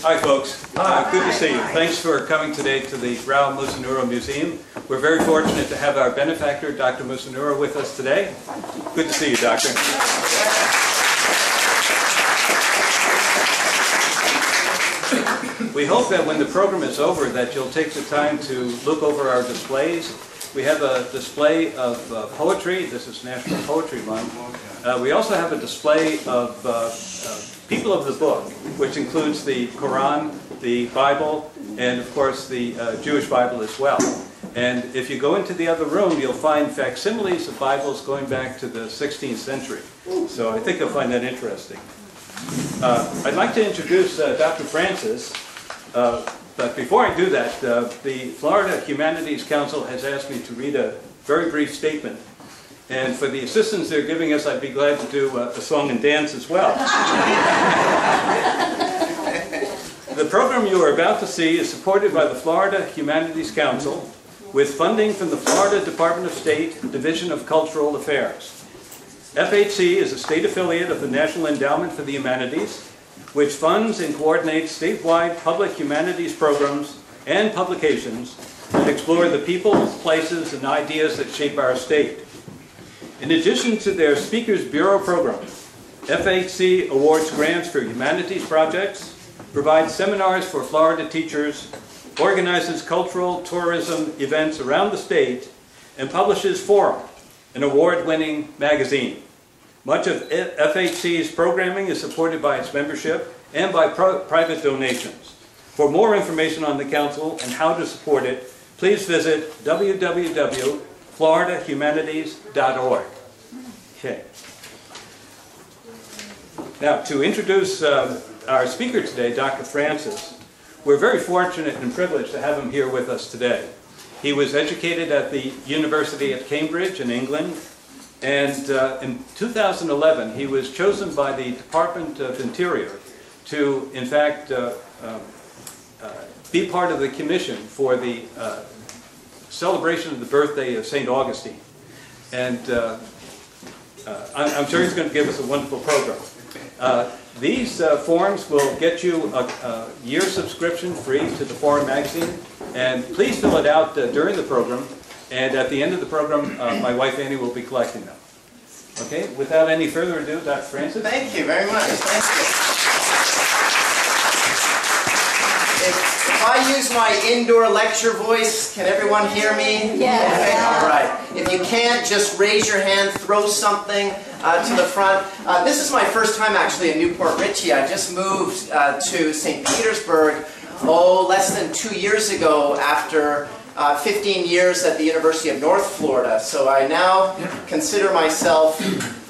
Hi folks, good to see you. Thanks for coming today to the Raul Musunuro Museum. We're very fortunate to have our benefactor, Dr. Musunuro, with us today. Good to see you, Doctor. We hope that when the program is over that you'll take the time to look over our displays. We have a display of poetry. This is National Poetry Month. We also have a display of people of the book, which includes the Quran, the Bible, and of course the Jewish Bible as well. And if you go into the other room, you'll find facsimiles of Bibles going back to the 16th century. So I think you'll find that interesting. I'd like to introduce Dr. Francis, but before I do that, the Florida Humanities Council has asked me to read a very brief statement. And for the assistance they're giving us, I'd be glad to do a song and dance as well. The program you are about to see is supported by the Florida Humanities Council with funding from the Florida Department of State, Division of Cultural Affairs. FHC is a state affiliate of the National Endowment for the Humanities, which funds and coordinates statewide public humanities programs and publications that explore the people, places, and ideas that shape our state. In addition to their Speakers Bureau program, FHC awards grants for humanities projects, provides seminars for Florida teachers, organizes cultural tourism events around the state, and publishes Forum, an award-winning magazine. Much of FHC's programming is supported by its membership and by private donations. For more information on the Council and how to support it, please visit www.floridahumanities.org. Okay. Now, to introduce our speaker today, Dr. Francis, we're very fortunate and privileged to have him here with us today. He was educated at the University of Cambridge in England, and in 2011 he was chosen by the Department of Interior to, in fact, be part of the commission for the celebration of the birthday of St. Augustine. And I'm sure he's going to give us a wonderful program. These forms will get you a year subscription free to the Foreign magazine, and please fill it out during the program, and at the end of the program my wife Annie will be collecting them. Okay, without any further ado, Dr. Francis. Thank you very much. Thank you. If I use my indoor lecture voice, can everyone hear me? Yes. Okay, all right. If you can't, just raise your hand, throw something to the front. This is my first time actually in Newport Richey. I just moved to St. Petersburg, less than 2 years ago after 15 years at the University of North Florida. So I now consider myself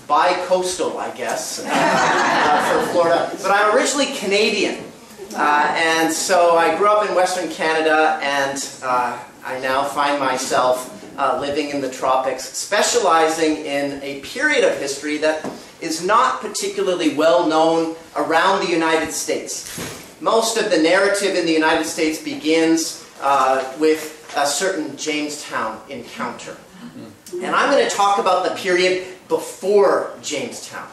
bi-coastal, I guess, for Florida. But I'm originally Canadian. And so I grew up in Western Canada, and I now find myself living in the tropics, specializing in a period of history that is not particularly well known around the United States. Most of the narrative in the United States begins with a certain Jamestown encounter. And I'm going to talk about the period before Jamestown.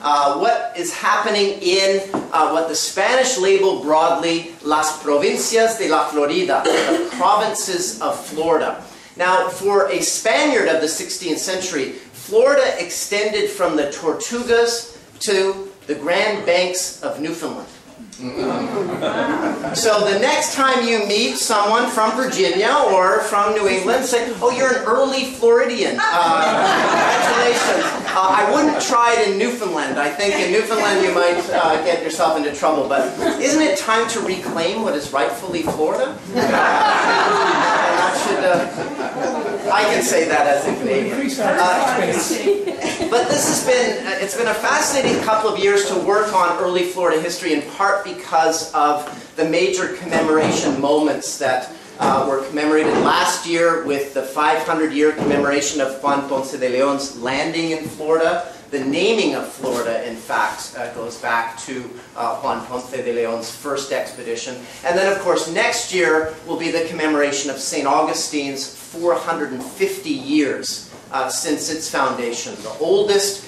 What is happening in what the Spanish label broadly Las Provincias de la Florida, the provinces of Florida. Now, for a Spaniard of the 16th century, Florida extended from the Tortugas to the Grand Banks of Newfoundland. So the next time you meet someone from Virginia or from New England, say, oh, you're an early Floridian. Congratulations. I wouldn't try it in Newfoundland. I think in Newfoundland you might get yourself into trouble. But isn't it time to reclaim what is rightfully Florida? I can say that as a Canadian. But this has been, it's been a fascinating couple of years to work on early Florida history, in part because of the major commemoration moments that were commemorated last year with the 500-year commemoration of Juan Ponce de Leon's landing in Florida. The naming of Florida, in fact, goes back to Juan Ponce de Leon's first expedition. And then, of course, next year will be the commemoration of St. Augustine's 450 years since its foundation. The oldest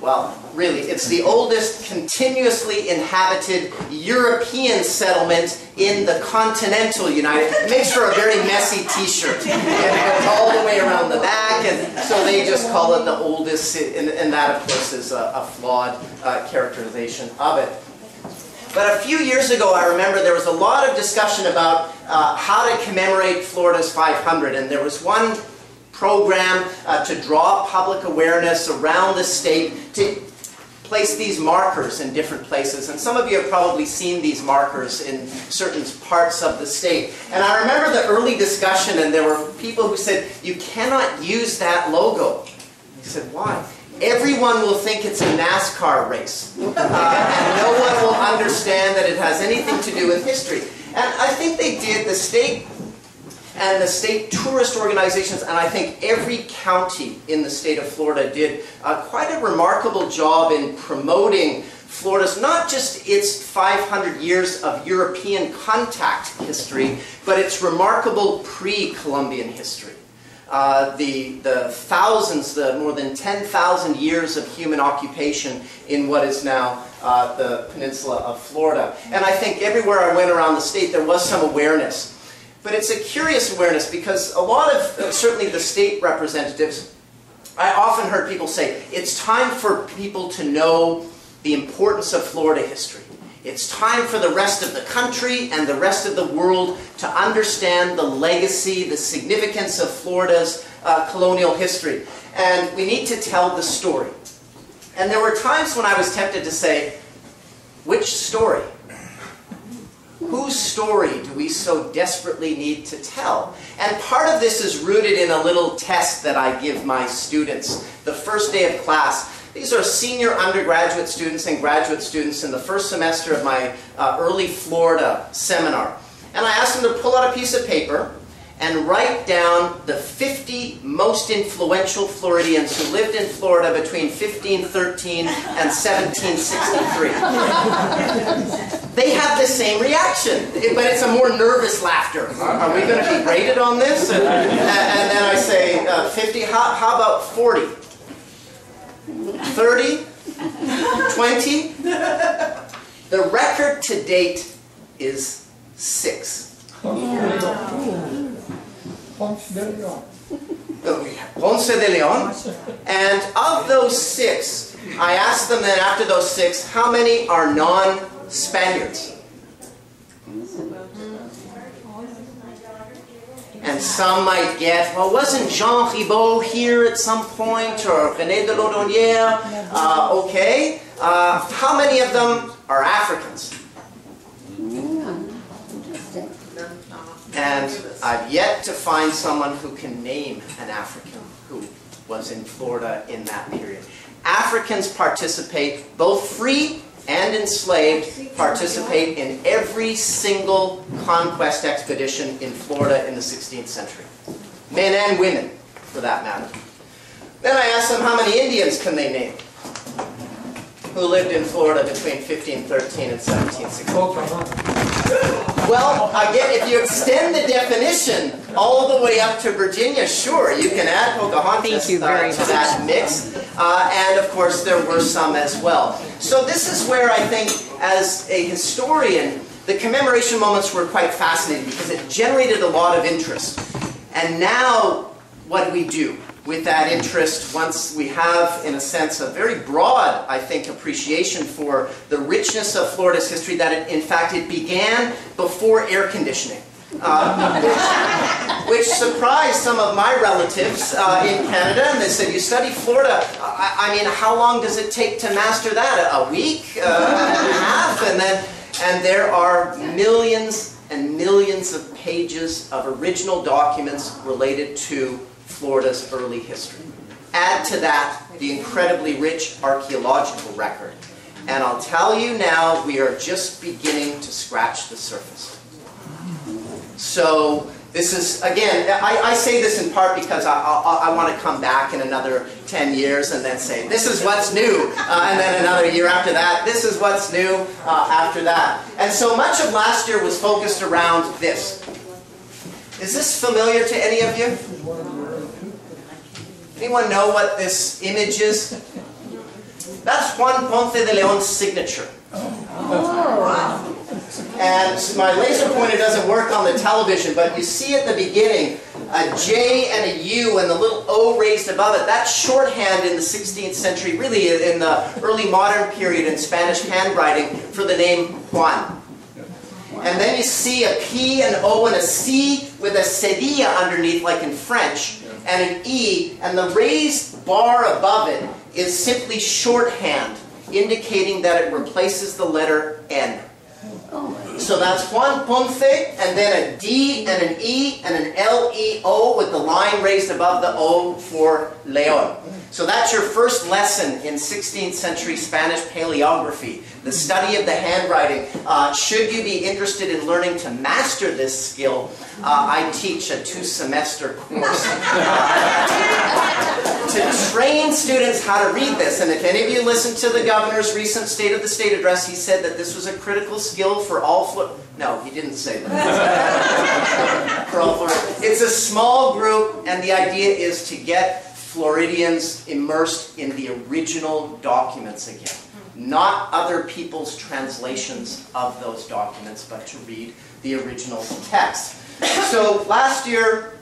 well, really, it's the oldest continuously inhabited European settlement in the continental United States. It makes for a very messy t-shirt. It goes all the way around the back, and so they just call it the oldest, and that, of course, is a flawed characterization of it. But a few years ago, I remember there was a lot of discussion about how to commemorate Florida's 500, and there was one program to draw public awareness around the state to place these markers in different places. And some of you have probably seen these markers in certain parts of the state. And I remember the early discussion, and there were people who said, you cannot use that logo. I said, why? Everyone will think it's a NASCAR race. And no one will understand that it has anything to do with history. And I think they did, the state and the state tourist organizations, and I think every county in the state of Florida did quite a remarkable job in promoting Florida's, not just its 500 years of European contact history, but its remarkable pre-Columbian history. The thousands, the more than 10,000 years of human occupation in what is now the peninsula of Florida. And I think everywhere I went around the state there was some awareness. But it's a curious awareness because a lot of, certainly the state representatives, I often heard people say, it's time for people to know the importance of Florida history. It's time for the rest of the country and the rest of the world to understand the legacy, the significance of Florida's colonial history. And we need to tell the story. And there were times when I was tempted to say, which story? Whose story do we so desperately need to tell? And part of this is rooted in a little test that I give my students the first day of class. These are senior undergraduate students and graduate students in the first semester of my early Florida seminar. And I asked them to pull out a piece of paper and write down the 50 most influential Floridians who lived in Florida between 1513 and 1763. They have the same reaction, but it's a more nervous laughter. Are we going to be graded on this? And then I say, 50, how about 40? 30? 20? The record to date is 6. Ponce de Leon. Ponce de Leon. And of those 6, I asked them then after those 6, how many are non-Spaniards? And some might get, well, wasn't Jean Ribaud here at some point, or René de Laudonnière? Okay. How many of them are Africans? And I've yet to find someone who can name an African who was in Florida in that period. Africans participate, both free and enslaved, participate in every single conquest expedition in Florida in the 16th century. Men and women, for that matter. Then I asked them how many Indians can they name who lived in Florida between 1513 and 1763. Well, again, if you extend the definition all the way up to Virginia, sure, you can add Pocahontas to that mix. And of course, there were some as well. So this is where I think, as a historian, the commemoration moments were quite fascinating because it generated a lot of interest. And now, what do we do with that interest once we have, in a sense, a very broad, I think, appreciation for the richness of Florida's history, that it, in fact, it began before air conditioning. Which surprised some of my relatives in Canada, and they said, you study Florida, I mean, how long does it take to master that? A week? And a half? And there are millions and millions of pages of original documents related to Florida's early history. Add to that the incredibly rich archaeological record. And I'll tell you now, we are just beginning to scratch the surface. So this is, again, I say this in part because I want to come back in another 10 years and then say, this is what's new. And then another year after that, this is what's new after that. And so much of last year was focused around this. Is this familiar to any of you? Anyone know what this image is? That's Juan Ponce de Leon's signature. And my laser pointer doesn't work on the television, but you see at the beginning a J and a U and the little O raised above it. That's shorthand in the 16th century, really in the early modern period in Spanish handwriting for the name Juan. And then you see a P, an O, and a C with a cedilla underneath, like in French, and an E, and the raised bar above it is simply shorthand, indicating that it replaces the letter N. So that's Juan Ponce, and then a D and an E and an L-E-O with the line raised above the O for Leon. So that's your first lesson in 16th century Spanish paleography, the study of the handwriting. Should you be interested in learning to master this skill, I teach a 2-semester course to train students how to read this. And if any of you listened to the governor's recent State of the State address, he said that this was a critical skill for all No, he didn't say that. For all it's a small group, and the idea is to get Floridians immersed in the original documents again. Not other people's translations of those documents, but to read the original text. So last year,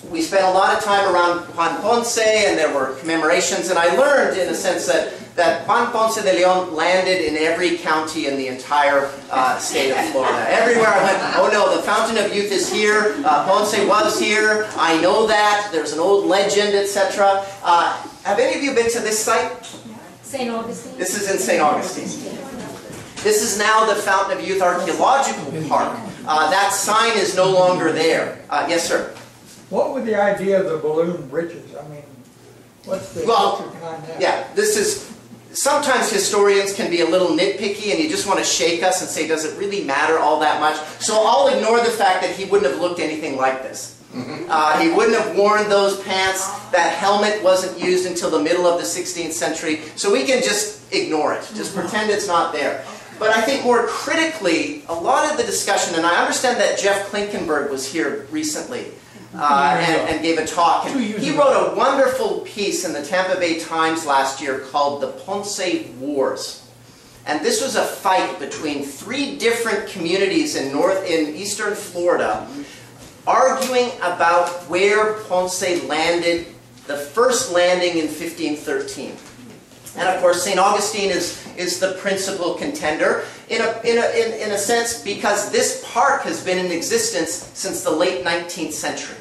we spent a lot of time around Juan Ponce, and there were commemorations, and I learned, in a sense, that Juan Ponce de Leon landed in every county in the entire state of Florida. Everywhere I went, oh no, the Fountain of Youth is here, Ponce was here, I know that, there's an old legend, etc. Have any of you been to this site? St. Augustine. This is in St. Augustine. This is now the Fountain of Youth Archaeological Park. That sign is no longer there. Yes, sir? What was the idea of the balloon bridges? I mean, what's the culture behind that? Yeah, this is, sometimes historians can be a little nitpicky and you just want to shake us and say, does it really matter all that much? So I'll ignore the fact that he wouldn't have looked anything like this. He wouldn't have worn those pants. That helmet wasn't used until the middle of the 16th century. So we can just ignore it. Just pretend it's not there. But I think more critically, a lot of the discussion, and I understand that Jeff Klinkenberg was here recently, and gave a talk. And he wrote a wonderful piece in the Tampa Bay Times last year called The Ponce Wars. And this was a fight between 3 different communities in eastern Florida, arguing about where Ponce landed, the first landing in 1513. And of course, St. Augustine is the principal contender in a sense because this park has been in existence since the late 19th century.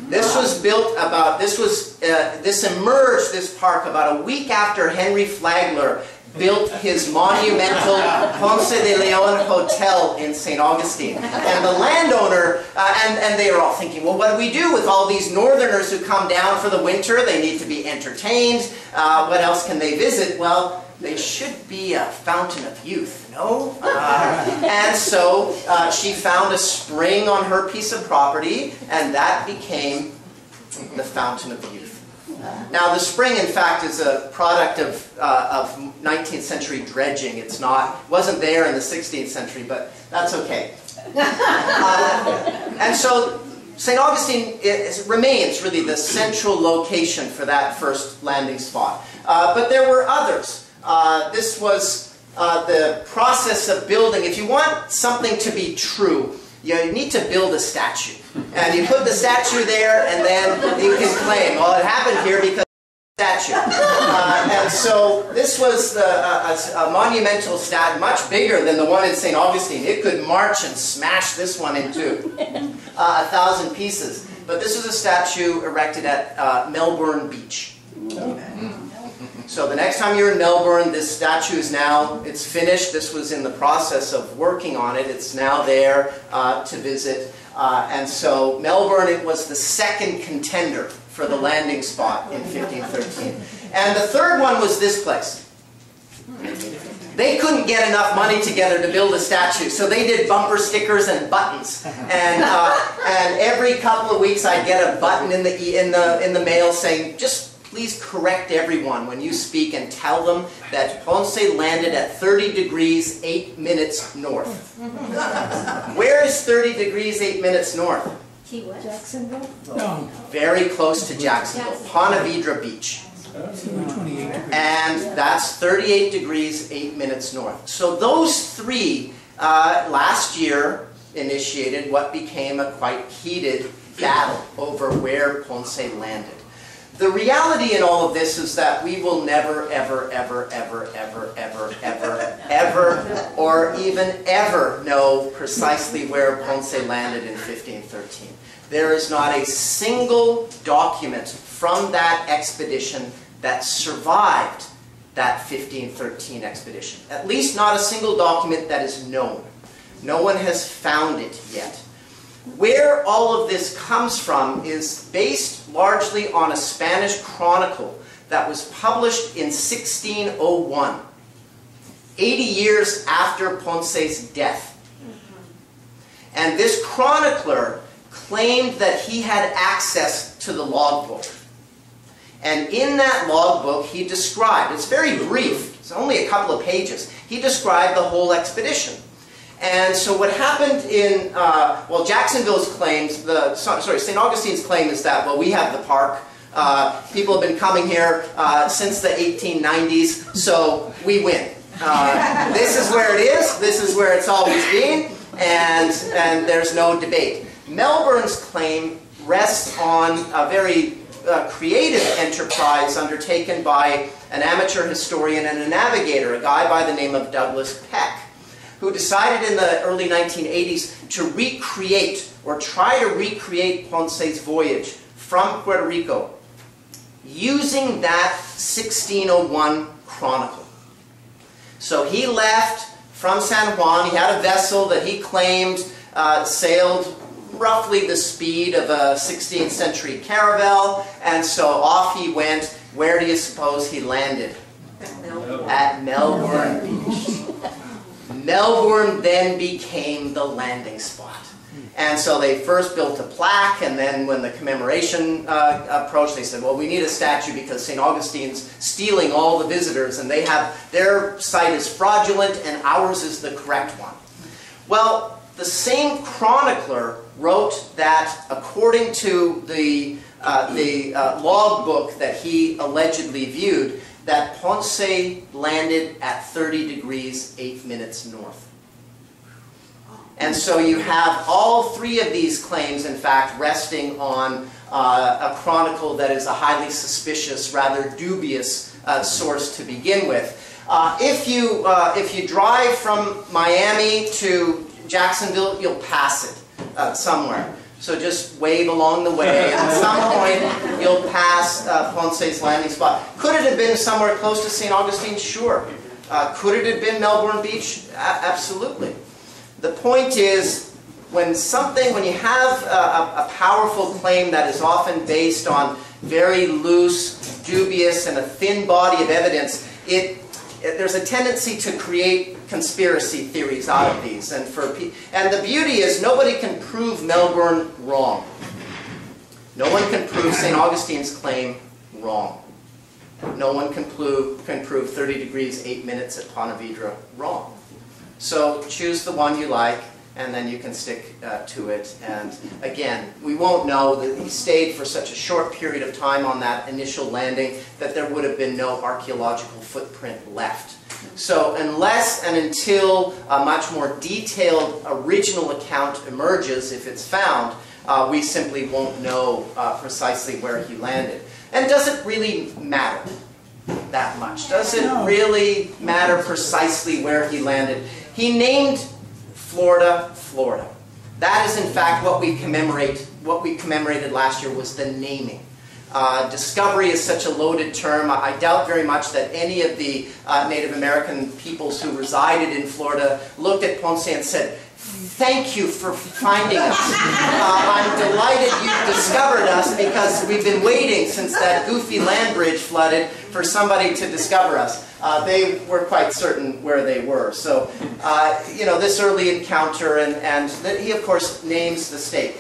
This was built about, this emerged, this park, about a week after Henry Flagler built his monumental Ponce de Leon Hotel in St. Augustine. And the landowner, and they are all thinking, well, what do we do with all these northerners who come down for the winter? They need to be entertained. What else can they visit? Well, they should be a fountain of youth, no? And so she found a spring on her piece of property, and that became the Fountain of Youth. Now, the spring, in fact, is a product of 19th century dredging. Wasn't there in the 16th century, but that's okay. And so St. Augustine remains really the central location for that first landing spot. But there were others. This was the process of building. If you want something to be true, you need to build a statue. And you put the statue there, and then you can claim, well, it happened here because of the statue. And so this was a monumental statue, much bigger than the one in St. Augustine. It could march and smash this one into 1,000 pieces. But this was a statue erected at Melbourne Beach. So the next time you're in Melbourne, this statue is now, it's finished. This was in the process of working on it. It's now there to visit. And so Melbourne, it was the second contender for the landing spot in 1513. And the third one was this place. They couldn't get enough money together to build a statue, so they did bumper stickers and buttons. And every couple of weeks I'd get a button in the mail saying, just please correct everyone when you speak and tell them that Ponce landed at 30 degrees 8 minutes north. Where is 30 degrees 8 minutes north? Key West. Jacksonville? No. Very close to Jacksonville. Ponte Vedra Beach. And that's 38 degrees, 8 minutes north. So those three last year initiated what became a quite heated battle over where Ponce landed. The reality in all of this is that we will never, ever, ever, ever, ever, ever, ever, ever, or even ever know precisely where Ponce landed in 1513. There is not a single document from that expedition that survived that 1513 expedition. At least not a single document that is known. No one has found it yet. Where all of this comes from is based largely on a Spanish chronicle that was published in 1601, 80 years after Ponce's death. And this chronicler claimed that he had access to the logbook. And in that logbook he described, it's very brief, it's only a couple of pages, he described the whole expedition. And so what happened in, well, Jacksonville's claims, St. Augustine's claim is that, well, we have the park. People have been coming here since the 1890s, so we win. This is where it is, this is where it's always been, and there's no debate. Melbourne's claim rests on a very creative enterprise undertaken by an amateur historian and a navigator, a guy by the name of Douglas Peck, who decided in the early 1980s to recreate, or try to recreate Ponce's voyage from Puerto Rico using that 1601 chronicle. So he left from San Juan. He had a vessel that he claimed sailed roughly the speed of a 16th century caravel, and so off he went. Where do you suppose he landed? At Melbourne Beach. Melbourne then became the landing spot. And so they first built a plaque, and then when the commemoration approached, they said, well, we need a statue because St. Augustine's stealing all the visitors, and they have, their site is fraudulent and ours is the correct one. Well, the same chronicler wrote that according to the logbook that he allegedly viewed, that Ponce landed at 30 degrees 8 minutes north. And so you have all three of these claims, in fact, resting on a chronicle that is a highly suspicious, rather dubious source to begin with. If you drive from Miami to Jacksonville, you'll pass it somewhere. So just wave along the way, and at some point you'll pass Ponce's landing spot. Could it have been somewhere close to St. Augustine? Sure. Could it have been Melbourne Beach? Absolutely. The point is, when you have a powerful claim that is often based on very loose, dubious, and a thin body of evidence, there's a tendency to create conspiracy theories out of these. And the beauty is, nobody can prove Melbourne wrong. No one can prove St. Augustine's claim wrong. No one can prove 30 degrees 8 minutes at Ponte Vedra wrong. So choose the one you like, and then you can stick to it. And again, we won't know that he stayed for such a short period of time on that initial landing that there would have been no archaeological footprint left. So unless and until a much more detailed original account emerges, if it's found, we simply won't know precisely where he landed. And does it really matter that much? Does it really matter precisely where he landed? He named Florida, Florida. That is in fact what we commemorate. What we commemorated last year was the naming. Discovery is such a loaded term. I doubt very much that any of the Native American peoples who resided in Florida looked at Ponce and said, "Thank you for finding us. I'm delighted you discovered us because we've been waiting since that goofy land bridge flooded for somebody to discover us." They were quite certain where they were. So, you know, this early encounter, and he of course names the state.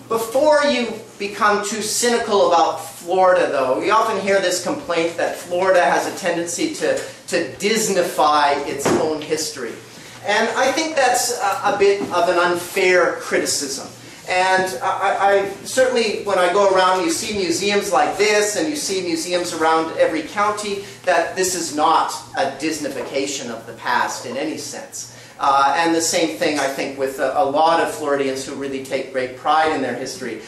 Before you become too cynical about Florida, though, we often hear this complaint that Florida has a tendency to Disneyfy its own history. And I think that's a bit of an unfair criticism. And I certainly, when I go around, you see museums like this, and you see museums around every county, that this is not a Disneyfication of the past in any sense. And the same thing, I think, with a lot of Floridians who really take great pride in their history.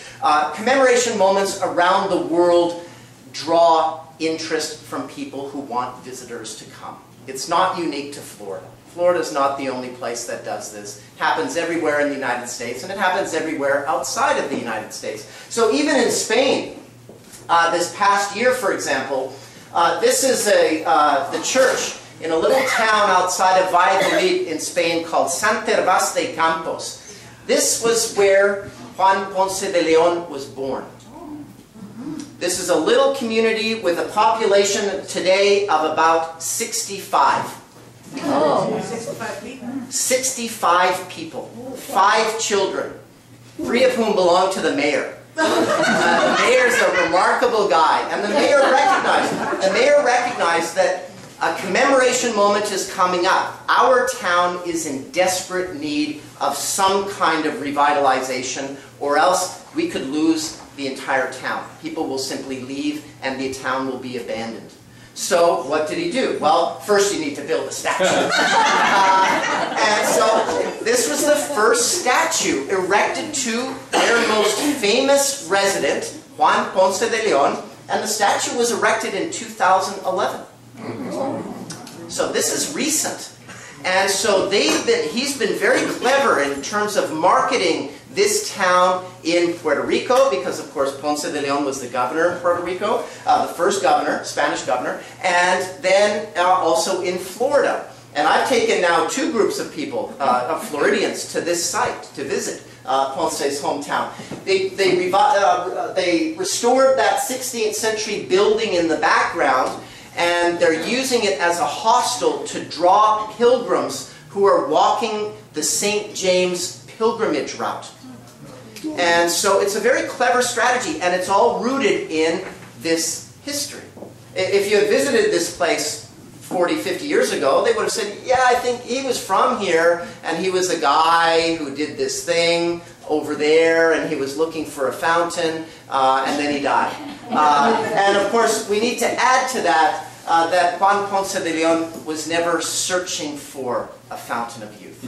Commemoration moments around the world draw interest from people who want visitors to come. It's not unique to Florida. Florida is not the only place that does this. It happens everywhere in the United States, and it happens everywhere outside of the United States. So even in Spain, this past year, for example, this is the church in a little town outside of Valladolid in Spain called Sant Gervas de Campos. This was where Juan Ponce de Leon was born. This is a little community with a population today of about 65. Oh. 65 people. 65 people. 5 children. 3 of whom belong to the mayor. The mayor's a remarkable guy. And the mayor recognized that a commemoration moment is coming up. Our town is in desperate need of some kind of revitalization, or else we could lose the entire town. People will simply leave and the town will be abandoned. So what did he do? Well, first you need to build a statue. And so this was the first statue erected to their most famous resident, Juan Ponce de Leon, and the statue was erected in 2011. So this is recent. And so he's been very clever in terms of marketing this town in Puerto Rico, because of course Ponce de Leon was the governor in Puerto Rico, the first governor, Spanish governor, and then also in Florida. And I've taken now 2 groups of people, of Floridians, to this site to visit Ponce's hometown. They restored that 16th century building in the background, and they're using it as a hostel to draw pilgrims who are walking the St. James pilgrimage route. And so it's a very clever strategy, and it's all rooted in this history. If you had visited this place 40, 50 years ago, they would have said, yeah, I think he was from here, and he was a guy who did this thing over there, and he was looking for a fountain, and then he died. And of course, we need to add to that that Juan Ponce de Leon was never searching for a fountain of youth.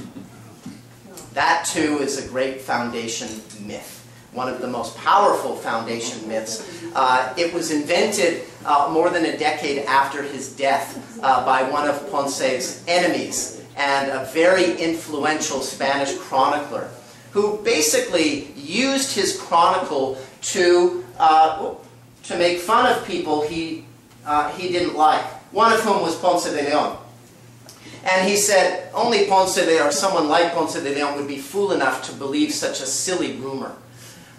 That too is a great foundation myth, one of the most powerful foundation myths. It was invented more than a decade after his death by one of Ponce's enemies and a very influential Spanish chronicler who basically used his chronicle to make fun of people he didn't like, one of whom was Ponce de Leon. And he said, only Ponce de Leon, or someone like Ponce de Leon, would be fool enough to believe such a silly rumor.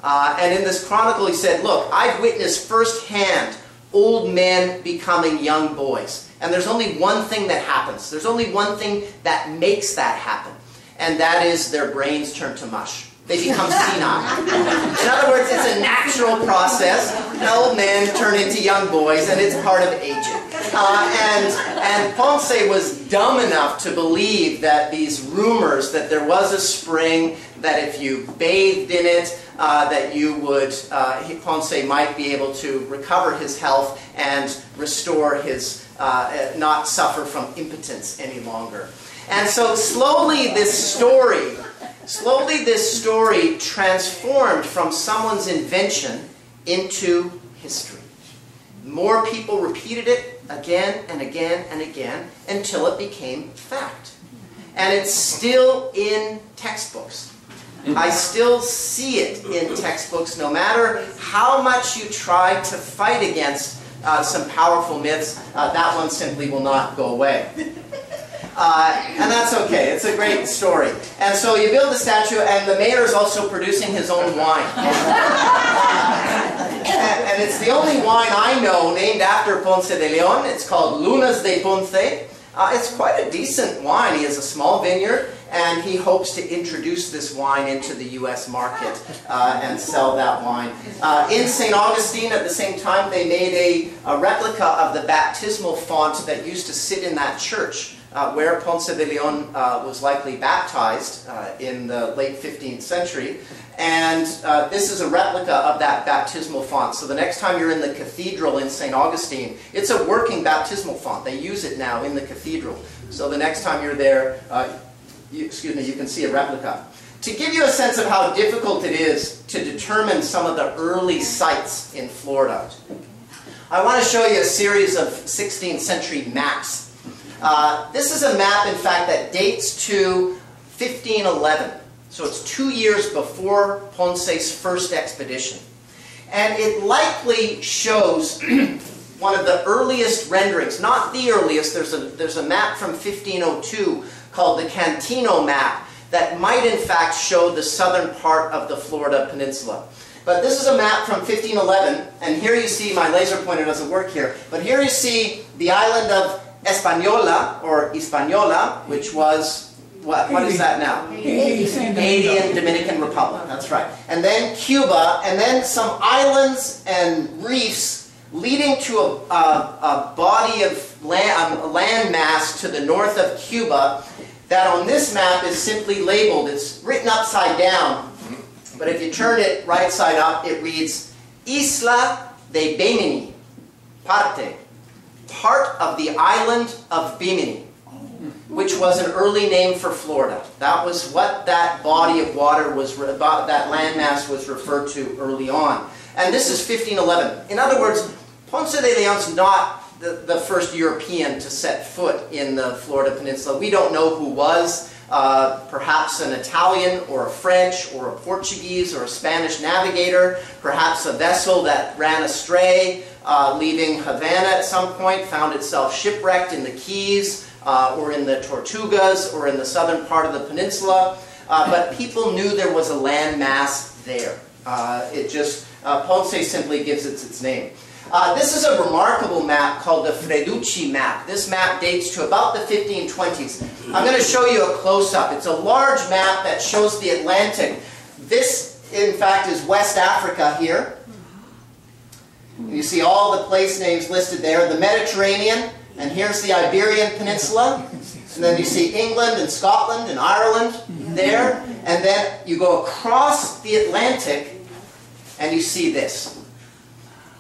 And in this chronicle he said, look, I've witnessed firsthand old men becoming young boys. And there's only one thing that happens. There's only one thing that makes that happen. And that is their brains turn to mush. They become senile. In other words, it's a natural process. Old men turn into young boys, and it's part of aging. And Ponce was dumb enough to believe that these rumors that there was a spring, that if you bathed in it, that you would, Ponce might be able to recover his health and restore his, not suffer from impotence any longer. And so slowly this story transformed from someone's invention into history. More people repeated it again and again and again until it became fact. And it's still in textbooks. I still see it in textbooks, no matter how much you try to fight against some powerful myths, that one simply will not go away. And that's okay. It's a great story. And so you build the statue, and the mayor is also producing his own wine. And it's the only wine I know named after Ponce de Leon. It's called Lunas de Ponce. It's quite a decent wine. He has a small vineyard, and he hopes to introduce this wine into the U.S. market and sell that wine. In St. Augustine, at the same time, they made a replica of the baptismal font that used to sit in that church where Ponce de Leon was likely baptized in the late 15th century. And this is a replica of that baptismal font. So the next time you're in the cathedral in St. Augustine, it's a working baptismal font. They use it now in the cathedral. So the next time you're there, you can see a replica. To give you a sense of how difficult it is to determine some of the early sites in Florida, I want to show you a series of 16th century maps. This is a map, in fact, that dates to 1511. So it's 2 years before Ponce's first expedition. And it likely shows one of the earliest renderings, not the earliest. There's a map from 1502 called the Cantino map that might in fact show the southern part of the Florida peninsula. But this is a map from 1511, and here you see, my laser pointer doesn't work here, but here you see the island of Española, or Hispaniola, which was, what is that now? Haiti and Dominican Republic, that's right. And then Cuba, and then some islands and reefs leading to a body of land mass to the north of Cuba that on this map is simply labeled. It's written upside down, but if you turn it right side up, it reads Isla de Bimini, parte, part of the island of Bimini, which was an early name for Florida. That was what that body of water was, that landmass was referred to early on. And this is 1511. In other words, Ponce de Leon's not the first European to set foot in the Florida Peninsula. We don't know who was. Perhaps an Italian or a French or a Portuguese or a Spanish navigator. Perhaps a vessel that ran astray, leaving Havana at some point, found itself shipwrecked in the Keys, or in the Tortugas, or in the southern part of the peninsula. But people knew there was a land mass there. Ponce simply gives it its name. This is a remarkable map called the Freduchi map. This map dates to about the 1520s. I'm going to show you a close-up. It's a large map that shows the Atlantic. This, in fact, is West Africa here. You see all the place names listed there. The Mediterranean, and here's the Iberian Peninsula. And then you see England and Scotland and Ireland there. And then you go across the Atlantic and you see this.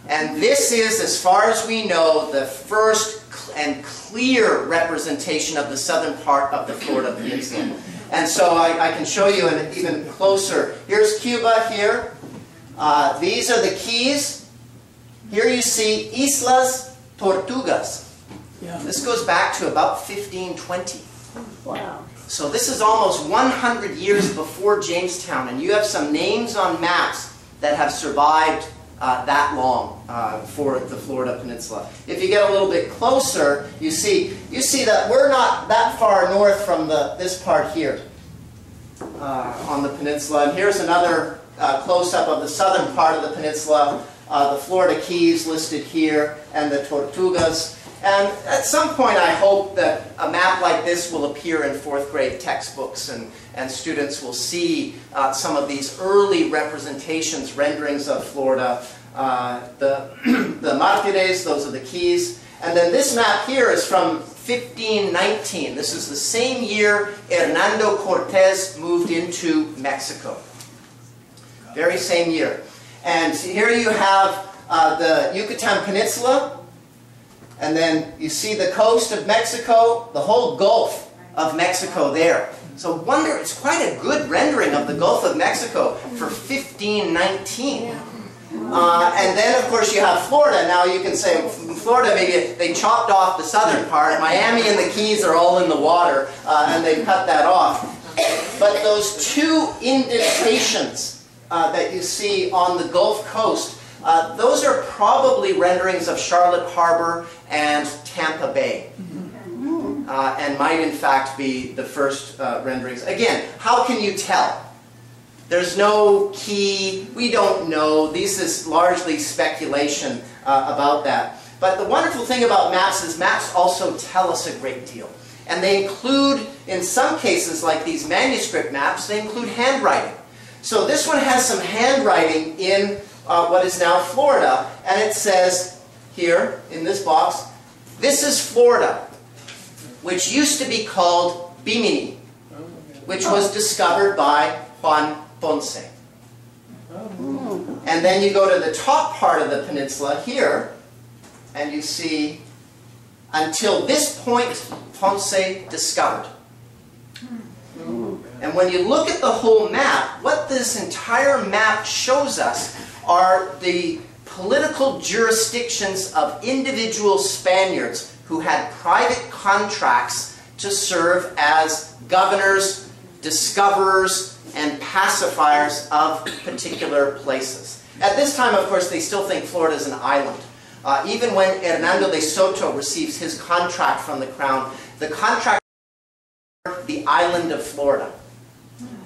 And this is, as far as we know, the first and clear representation of the southern part of the Florida Peninsula. And so I can show you an even closer. Here's Cuba here. These are the Keys. Here you see Islas Tortugas. This goes back to about 1520. Wow. So this is almost 100 years before Jamestown, and you have some names on maps that have survived that long for the Florida Peninsula. If you get a little bit closer, you see that we're not that far north from this part here on the peninsula. And here's another close-up of the southern part of the peninsula, the Florida Keys listed here, and the Tortugas. And at some point I hope that a map like this will appear in 4th grade textbooks, and students will see some of these early representations, renderings of Florida. The Mártires, those are the Keys. And then this map here is from 1519. This is the same year Hernando Cortés moved into Mexico. Very same year. And here you have the Yucatan Peninsula. And then you see the coast of Mexico, the whole Gulf of Mexico there. So it's quite a good rendering of the Gulf of Mexico for 1519. And then, of course, you have Florida. Now you can say, Florida, maybe they chopped off the southern part. Miami and the Keys are all in the water, and they cut that off. But those two indentations that you see on the Gulf Coast, those are probably renderings of Charlotte Harbor and Tampa Bay. And might in fact be the first renderings. Again, how can you tell? There's no key, we don't know. This is largely speculation about that. But the wonderful thing about maps is maps also tell us a great deal. And they include, in some cases like these manuscript maps, they include handwriting. So this one has some handwriting in what is now Florida, and it says here in this box, this is Florida. which used to be called Bimini, which was discovered by Juan Ponce. And then you go to the top part of the peninsula here, and you see, until this point, Ponce discovered. And when you look at the whole map, what this entire map shows us are the political jurisdictions of individual Spaniards who had private contracts to serve as governors, discoverers, and pacifiers of particular places. At this time, of course, they still think Florida is an island. Even when Hernando de Soto receives his contract from the crown, the contract the island of Florida.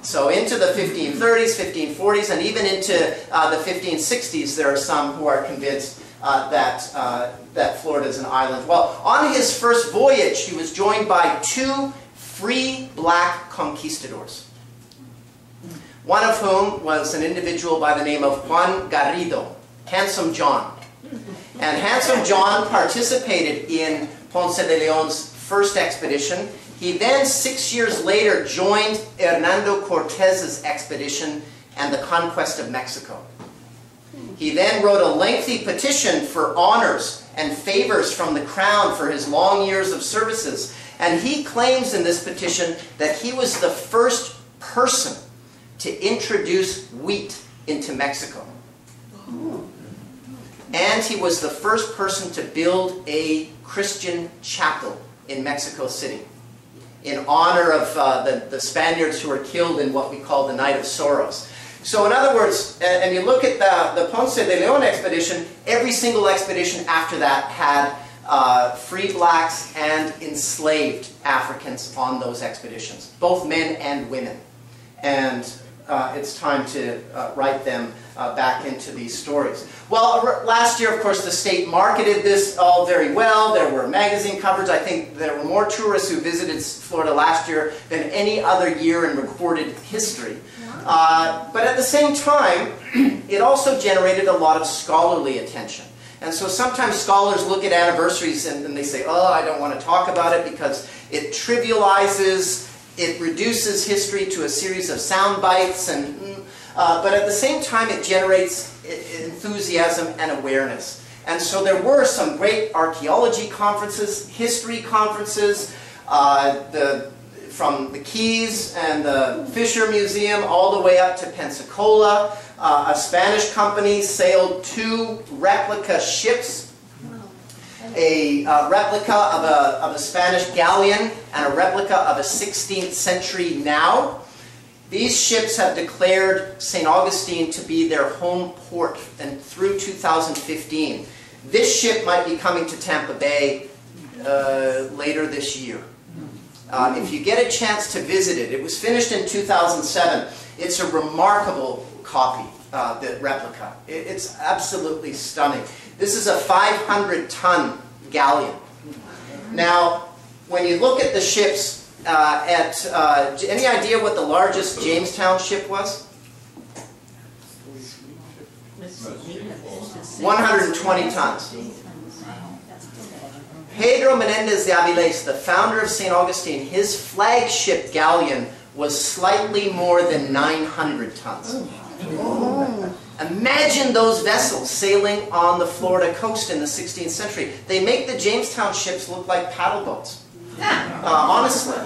So into the 1530s, 1540s, and even into the 1560s, there are some who are convinced that Florida is an island. Well, on his first voyage, he was joined by 2 free black conquistadors, one of whom was an individual by the name of Juan Garrido, Handsome John. And Handsome John participated in Ponce de Leon's first expedition. He then, 6 years later, joined Hernando Cortez's expedition and the conquest of Mexico. He then wrote a lengthy petition for honors and favors from the crown for his long years of services. And he claims in this petition that he was the first person to introduce wheat into Mexico. And he was the first person to build a Christian chapel in Mexico City in honor of the Spaniards who were killed in what we call the Night of Sorrows. So in other words, and you look at the Ponce de Leon expedition, every single expedition after that had free blacks and enslaved Africans on those expeditions, both men and women. And it's time to write them back into these stories. Well, last year, of course, the state marketed this all very well. There were magazine covers. I think there were more tourists who visited Florida last year than any other year in recorded history. But at the same time, it also generated a lot of scholarly attention. And so sometimes scholars look at anniversaries and they say, oh, I don't want to talk about it because it trivializes, it reduces history to a series of sound bites, but at the same time it generates enthusiasm and awareness. And so there were some great archaeology conferences, history conferences, from the Keys and the Fisher Museum all the way up to Pensacola. A Spanish company sailed 2 replica ships, a replica of a Spanish galleon and a replica of a 16th century now. These ships have declared St. Augustine to be their home port and through 2015. This ship might be coming to Tampa Bay later this year. If you get a chance to visit it, it was finished in 2007. It's a remarkable copy, the replica. It's absolutely stunning. This is a 500-ton galleon. Now, when you look at the ships, any idea what the largest Jamestown ship was? 120 tons. Pedro Menendez de Avilés, the founder of St. Augustine, his flagship galleon was slightly more than 900 tons. Imagine those vessels sailing on the Florida coast in the 16th century. They make the Jamestown ships look like paddle boats. Honestly,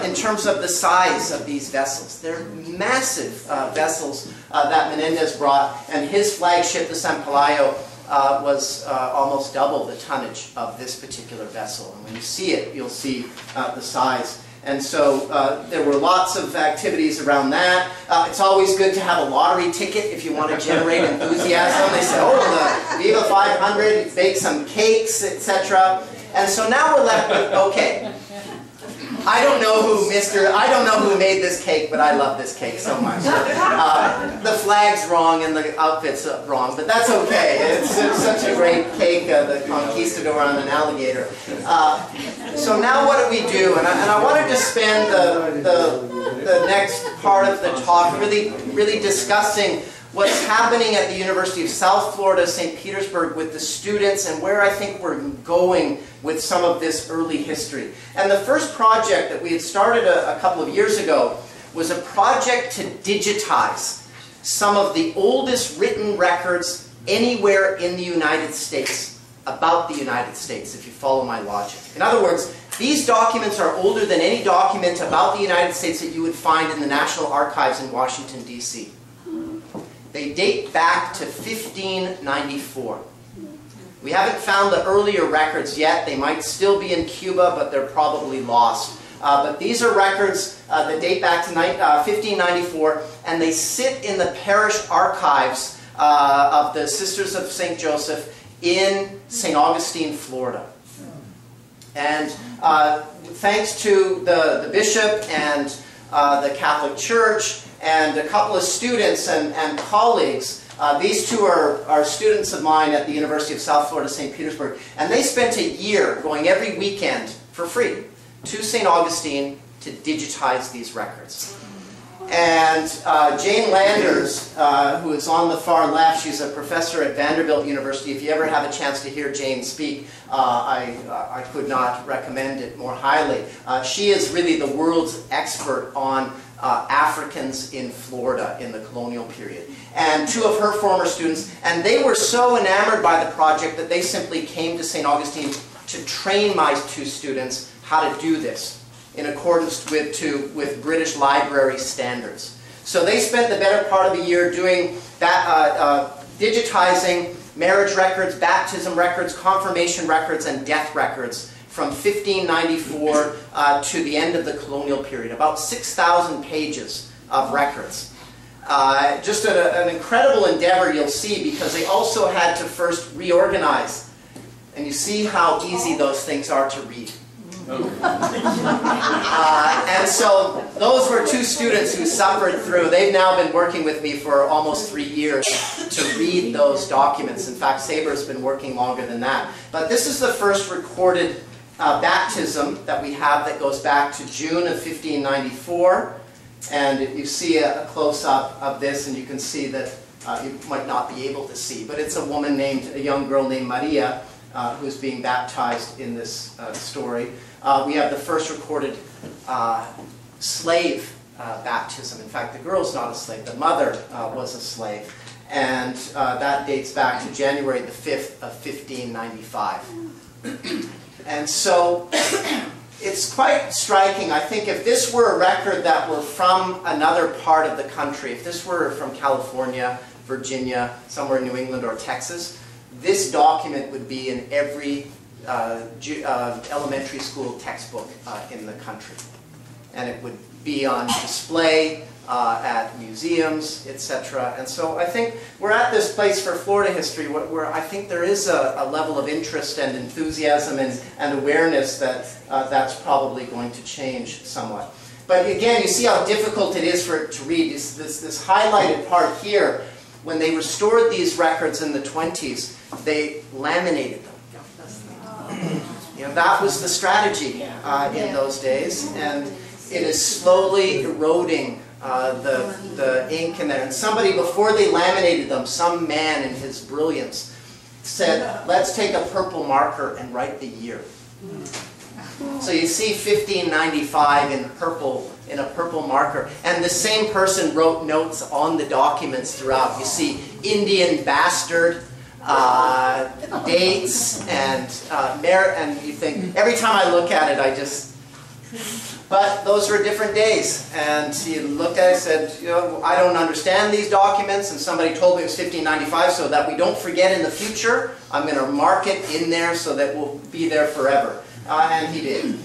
in terms of the size of these vessels. They're massive vessels that Menendez brought, and his flagship, the San Pelayo, was almost double the tonnage of this particular vessel. And when you see it, you'll see the size. And so there were lots of activities around that. It's always good to have a lottery ticket if you want to generate enthusiasm. They say, oh, the Viva 500, bake some cakes, etc. And so now we're left with, okay, I don't know who made this cake, but I love this cake so much. The flag's wrong and the outfit's wrong, but that's okay. It's such a great cake, the conquistador on an alligator. So now what do we do? And I wanted to spend the next part of the talk really discussing what's happening at the University of South Florida, St. Petersburg with the students, and where I think we're going with some of this early history. And the first project that we had started a couple of years ago was a project to digitize some of the oldest written records anywhere in the United States about the United States, if you follow my logic. In other words, these documents are older than any document about the United States that you would find in the National Archives in Washington, D.C. They date back to 1594. We haven't found the earlier records yet. They might still be in Cuba, but they're probably lost. But these are records that date back to 1594, and they sit in the parish archives of the Sisters of St. Joseph in St. Augustine, Florida. And thanks to the bishop and the Catholic Church and a couple of students and colleagues, these two are students of mine at the University of South Florida, St. Petersburg, and they spent a year going every weekend for free to St. Augustine to digitize these records. And Jane Landers, who is on the far left, she's a professor at Vanderbilt University. If you ever have a chance to hear Jane speak, I could not recommend it more highly. She is really the world's expert on Africans in Florida in the colonial period. And two of her former students, and they were so enamored by the project that they simply came to St. Augustine to train my two students how to do this in accordance with British library standards. So they spent the better part of a year doing that, digitizing marriage records, baptism records, confirmation records, and death records from 1594 to the end of the colonial period. About 6,000 pages of records. Just an incredible endeavor, you'll see, because they also had to first reorganize. And you see how easy those things are to read. And so those were two students who suffered through. They've now been working with me for almost 3 years to read those documents. In fact, Saber's been working longer than that. But this is the first recorded baptism that we have that goes back to June of 1594. And you see a close-up of this, and you can see that you might not be able to see. But it's a woman named, a young girl named Maria, who's being baptized in this story. We have the first recorded slave baptism. In fact, the girl's not a slave. The mother was a slave. And that dates back to January the 5th of 1595. And so it's quite striking. I think if this were a record that were from another part of the country, if this were from California, Virginia, somewhere in New England or Texas, this document would be in every elementary school textbook in the country. And it would be on display at museums, etc. And so I think we're at this place for Florida history where I think there is a level of interest and enthusiasm and awareness that that's probably going to change somewhat. But again, you see how difficult it is for it to read. This highlighted part here, when they restored these records in the 20s, they laminated them. You know, that was the strategy in those days, and it is slowly eroding the ink in there. And somebody, before they laminated them, some man in his brilliance said, let's take a purple marker and write the year. So you see 1595 in purple, in a purple marker. And the same person wrote notes on the documents throughout. You see Indian bastard, dates, and merit, and you think, every time I look at it, I just... But those were different days, and he looked at it and said, you know, I don't understand these documents, and somebody told me it was 1595, so that we don't forget in the future, I'm going to mark it in there so that we'll be there forever. And he did.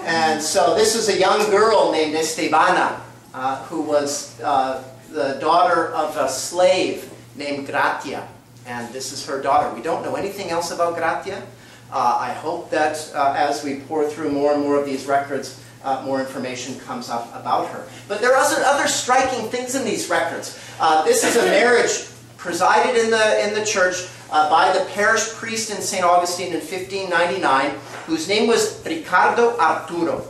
And so this is a young girl named Estebana, who was the daughter of a slave named Gratia. And this is her daughter. We don't know anything else about Gratia. I hope that as we pour through more and more of these records, more information comes up about her. But there are other striking things in these records. This is a marriage presided in the church by the parish priest in St. Augustine in 1599, whose name was Ricardo Arturo.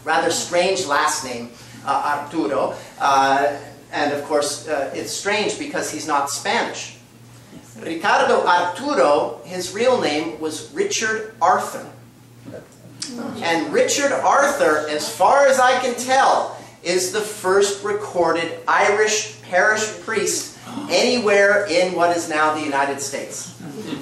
Rather strange last name, Arturo. And of course, it's strange because he's not Spanish. Ricardo Arturo, his real name was Richard Arthur. And Richard Arthur, as far as I can tell, is the first recorded Irish parish priest anywhere in what is now the United States.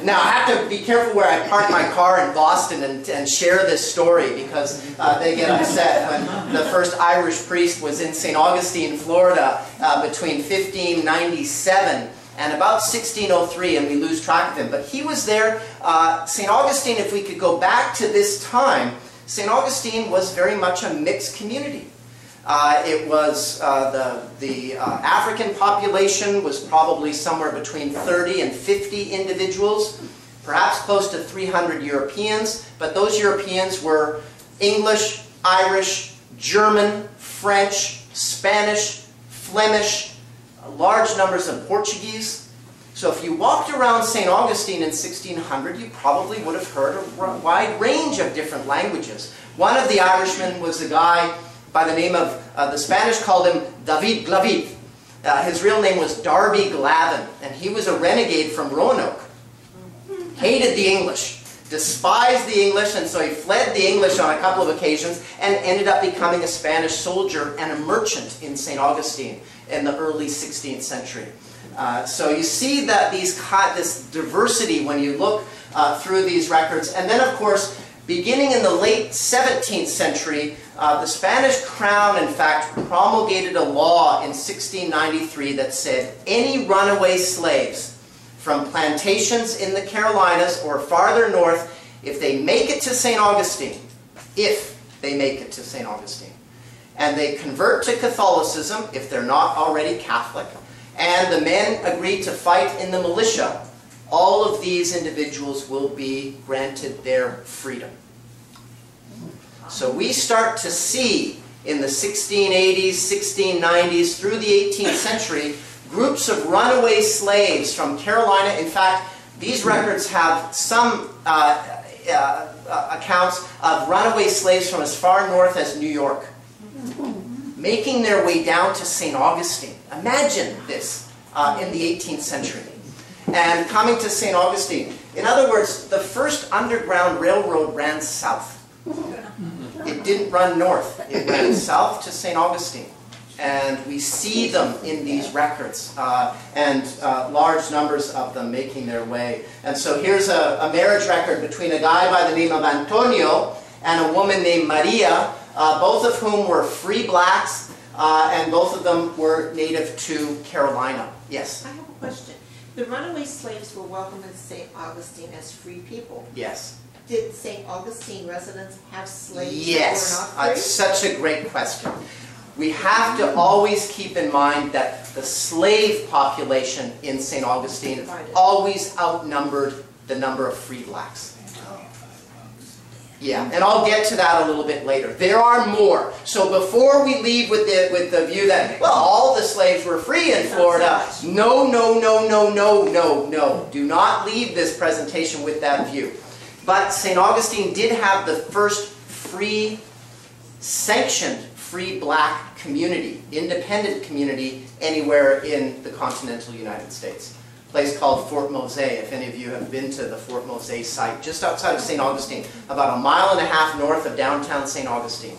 Now, I have to be careful where I park my car in Boston and share this story, because they get upset when the first Irish priest was in St. Augustine, Florida, between 1597 and about 1603, and we lose track of him. But he was there. St. Augustine, if we could go back to this time, St. Augustine was very much a mixed community. It was the African population was probably somewhere between 30 and 50 individuals, perhaps close to 300 Europeans, but those Europeans were English, Irish, German, French, Spanish, Flemish, large numbers of Portuguese. So if you walked around St. Augustine in 1600, you probably would have heard a wide range of different languages. One of the Irishmen was a guy by the name of, the Spanish called him David Glavid. His real name was Darby Glavin, and he was a renegade from Roanoke. Hated the English, despised the English, and so he fled the English on a couple of occasions and ended up becoming a Spanish soldier and a merchant in St. Augustine in the early 16th century. So you see that this diversity when you look through these records. And then, of course, beginning in the late 17th century, the Spanish crown, in fact, promulgated a law in 1693 that said any runaway slaves from plantations in the Carolinas or farther north, if they make it to St. Augustine, and they convert to Catholicism, if they're not already Catholic, and the men agree to fight in the militia, all of these individuals will be granted their freedom. So we start to see in the 1680s, 1690s, through the 18th century, groups of runaway slaves from Carolina. In fact, these records have some accounts of runaway slaves from as far north as New York, making their way down to St. Augustine. Imagine this in the 18th century. And coming to St. Augustine. In other words, the first underground railroad ran south. It didn't run north. It ran south to St. Augustine. And we see them in these records, and large numbers of them making their way. And so here's a marriage record between a guy by the name of Antonio and a woman named Maria, both of whom were free blacks, and both of them were native to Carolina. Yes? I have a question. The runaway slaves were welcomed in St. Augustine as free people. Yes. Did St. Augustine residents have slaves yes. that were not free? It's such a great question. We have to always keep in mind that the slave population in St. Augustine always outnumbered the number of free blacks. Yeah, and I'll get to that a little bit later. There are more. So before we leave with the view that, well, all the slaves were free in Florida, no. Do not leave this presentation with that view. But St. Augustine did have the first free, sanctioned free black community, independent community, anywhere in the continental United States. A place called Fort Mose, if any of you have been to the Fort Mose site, just outside of St. Augustine, about 1.5 miles north of downtown St. Augustine,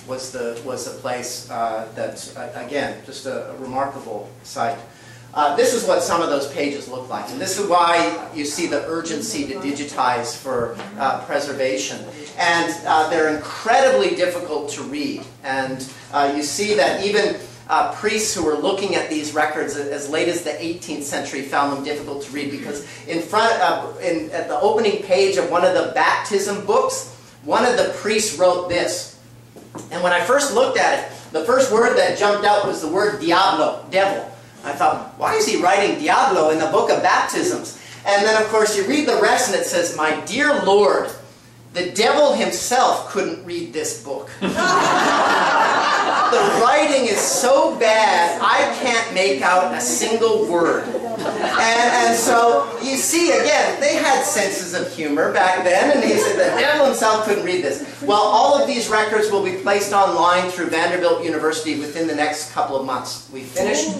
was the place that, again, just a remarkable site. This is what some of those pages look like. And this is why you see the urgency to digitize for preservation. And they're incredibly difficult to read. And you see that even priests who were looking at these records as late as the 18th century found them difficult to read, because in front at the opening page of one of the baptism books, one of the priests wrote this. And when I first looked at it, the first word that jumped out was the word diablo, devil. I thought, why is he writing Diablo in the book of baptisms? And then, of course, you read the rest and it says, my dear Lord, the devil himself couldn't read this book. The writing is so bad, I can't make out a single word. And so, you see, again, they had senses of humor back then, and he said the devil himself couldn't read this. Well, all of these records will be placed online through Vanderbilt University within the next couple of months. We finished.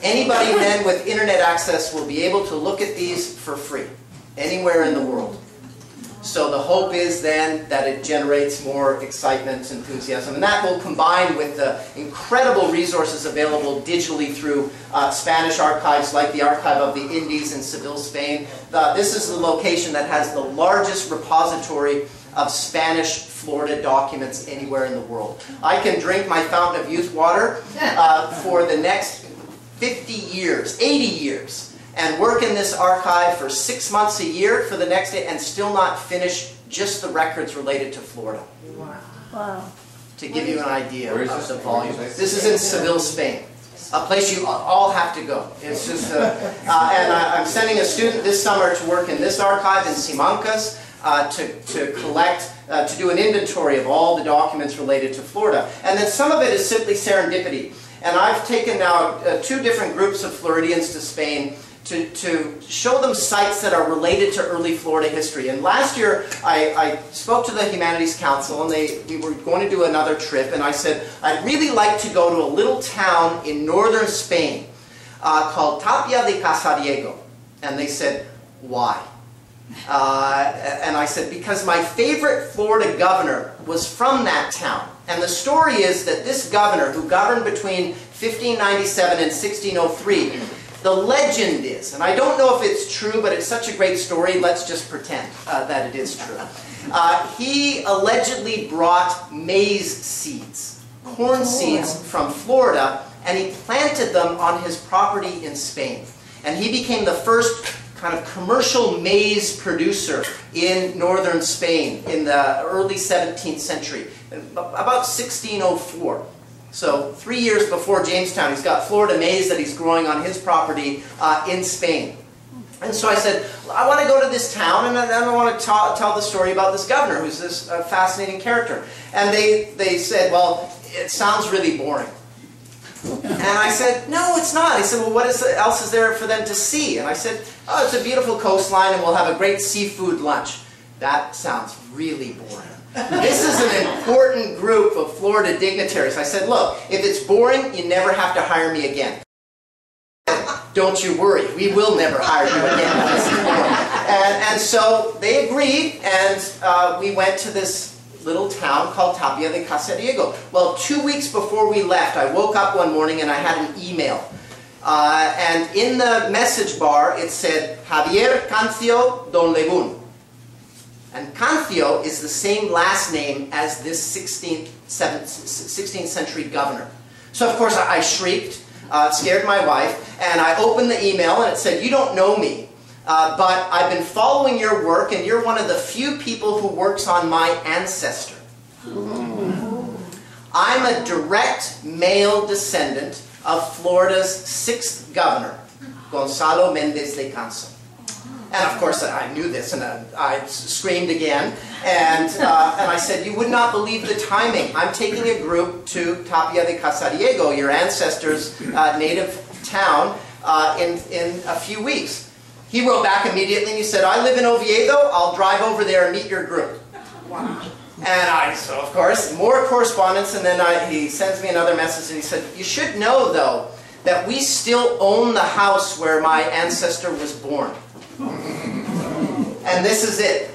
Anybody then with internet access will be able to look at these for free, anywhere in the world. So the hope is then that it generates more excitement, enthusiasm, and that will combine with the incredible resources available digitally through Spanish archives like the Archive of the Indies in Seville, Spain. This is the location that has the largest repository of Spanish Florida documents anywhere in the world. I can drink my fountain of youth water for the next 50 years, 80 years. And work in this archive for 6 months a year for the next day and still not finish just the records related to Florida. Wow. To give you an idea of the volume. This is in Seville, Spain. A place you all have to go. It's just, and I'm sending a student this summer to work in this archive in Simancas to collect, to do an inventory of all the documents related to Florida. And then some of it is simply serendipity. And I've taken now 2 different groups of Floridians to Spain to show them sites that are related to early Florida history. And last year, I spoke to the Humanities Council, and we were going to do another trip, and I said, I'd really like to go to a little town in northern Spain called Tapia de Casariego. And they said, why? And I said, because my favorite Florida governor was from that town. And the story is that this governor, who governed between 1597 and 1603, the legend is, and I don't know if it's true, but it's such a great story, let's just pretend that it is true. He allegedly brought maize seeds, corn seeds from Florida, and he planted them on his property in Spain. And he became the first kind of commercial maize producer in northern Spain in the early 17th century, about 1604. So 3 years before Jamestown, he's got Florida maize that he's growing on his property in Spain. And so I said, I want to go to this town, and I want to tell the story about this governor, who's this fascinating character. And they said, well, it sounds really boring. And I said, no, it's not. He said, well, what else is there for them to see? And I said, oh, it's a beautiful coastline, and we'll have a great seafood lunch. That sounds really boring. This is an important group of Florida dignitaries. I said, look, if it's boring, you never have to hire me again. Don't you worry, we will never hire you again. This is boring. And so they agreed, and we went to this little town called Tapia de Casariego. Well, 2 weeks before we left, I woke up one morning and I had an email. And in the message bar, it said, Javier Cancio Don Lebun. And Cancio is the same last name as this 16th century governor. So of course I shrieked, scared my wife, and I opened the email and it said, you don't know me, but I've been following your work and you're one of the few people who works on my ancestor. I'm a direct male descendant of Florida's 6th governor, Gonzalo Méndez de Canso. And of course I knew this, and I screamed again, and I said, you would not believe the timing. I'm taking a group to Tapia de Casariego, your ancestors' native town, in a few weeks. He wrote back immediately and he said, I live in Oviedo, I'll drive over there and meet your group. Wow. And so of course, more correspondence, and then he sends me another message and he said, you should know though, that we still own the house where my ancestor was born. And this is it.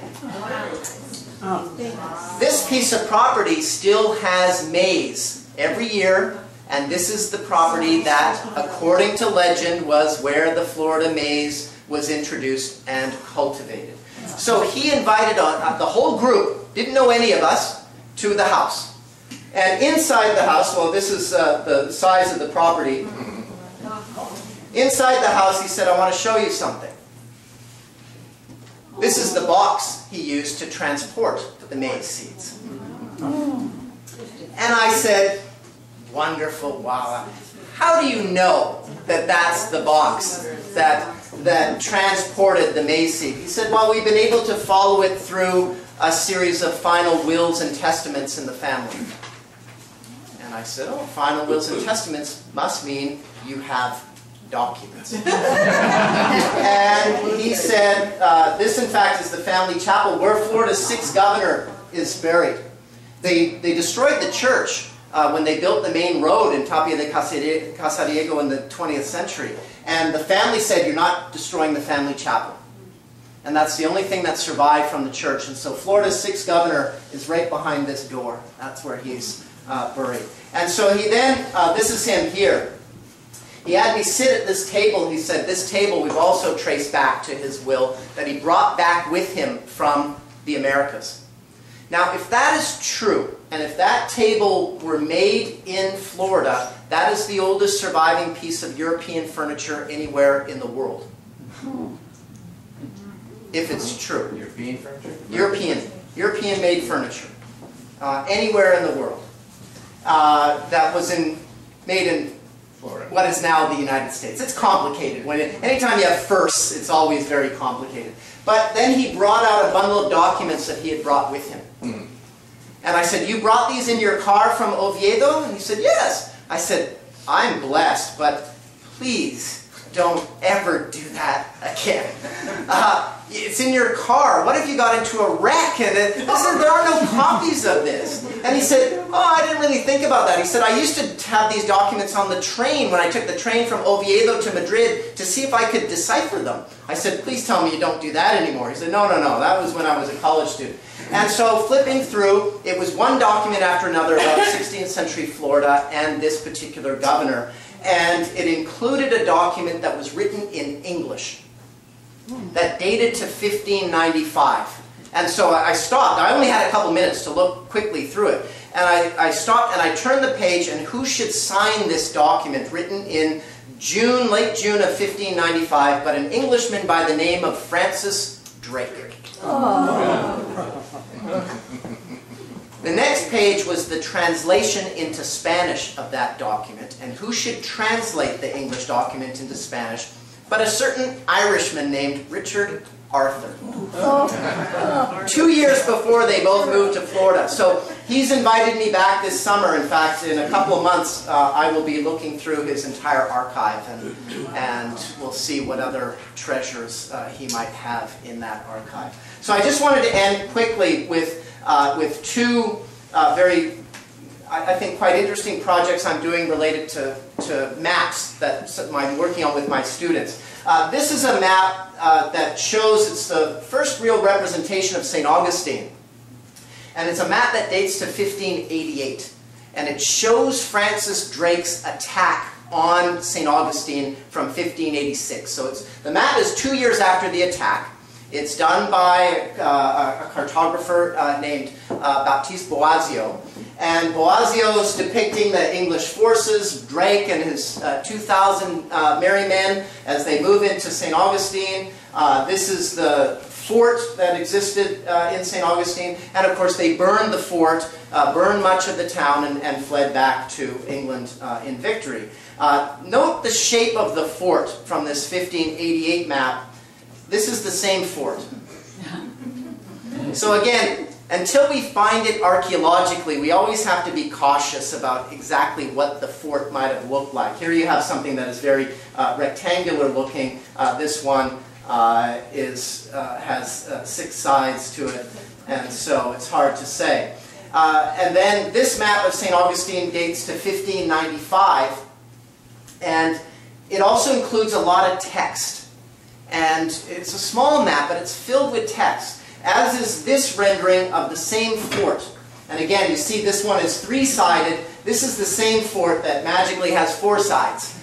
This piece of property still has maize every year, and this is the property that, according to legend, was where the Florida maize was introduced and cultivated. So he invited the whole group, didn't know any of us, to the house. And inside the house, well, this is the size of the property. Inside the house, he said, I want to show you something. This is the box he used to transport the maize seeds. And I said, wonderful, wow. How do you know that that's the box that transported the maize seed? He said, well, we've been able to follow it through a series of final wills and testaments in the family. And I said, oh, final wills and testaments must mean you have documents. And he said, this in fact is the family chapel where Florida's 6th governor is buried. They destroyed the church when they built the main road in Tapia de Casariego in the 20th century. And the family said, you're not destroying the family chapel. And that's the only thing that survived from the church. And so Florida's 6th governor is right behind this door. That's where he's buried. And so he then, this is him here. He had me sit at this table. He said, this table we've also traced back to his will that he brought back with him from the Americas. Now, if that is true, and if that table were made in Florida, that is the oldest surviving piece of European furniture anywhere in the world. If it's true. European furniture? European-made furniture. Anywhere in the world. That was made in Florida. What is now the United States. It's complicated. Anytime you have firsts, it's always very complicated. But then he brought out a bundle of documents that he had brought with him. Mm-hmm. And I said, you brought these in your car from Oviedo? And he said, yes. I said, I'm blessed, but please don't ever do that again. It's in your car. What if you got into a wreck? And I said, there are no copies of this. And he said, oh, I didn't really think about that. He said, I used to have these documents on the train when I took the train from Oviedo to Madrid to see if I could decipher them. I said, please tell me you don't do that anymore. He said, no, no, no. That was when I was a college student. And so flipping through, it was one document after another about 16th century Florida and this particular governor. And it included a document that was written in English that dated to 1595. And so I stopped. I only had a couple minutes to look quickly through it. And I stopped and I turned the page, and who should sign this document written in June, late June of 1595, but an Englishman by the name of Francis Drake. Oh. The next page was the translation into Spanish of that document. And who should translate the English document into Spanish but a certain Irishman named Richard Arthur. 2 years before they both moved to Florida. So he's invited me back this summer. In fact, in a couple of months, I will be looking through his entire archive, and we'll see what other treasures he might have in that archive. So I just wanted to end quickly with two very, I think, quite interesting projects I'm doing related to maps that I'm working on with my students. This is a map that shows, it's the first real representation of St. Augustine. And it's a map that dates to 1588. And it shows Francis Drake's attack on St. Augustine from 1586. So the map is 2 years after the attack. It's done by a cartographer named Baptiste Boazio. And Boazio's depicting the English forces, Drake and his 2,000 merry men as they move into St. Augustine. This is the fort that existed in St. Augustine. And of course they burned the fort, burned much of the town, and fled back to England in victory. Note the shape of the fort from this 1588 map. This is the same fort. So again, until we find it archaeologically, we always have to be cautious about exactly what the fort might have looked like. Here you have something that is very rectangular looking. This one has 6 sides to it, and so it's hard to say. And then this map of St. Augustine dates to 1595, and it also includes a lot of text. And it's a small map, but it's filled with text, as is this rendering of the same fort. And again, you see this one is 3-sided. This is the same fort that magically has 4 sides.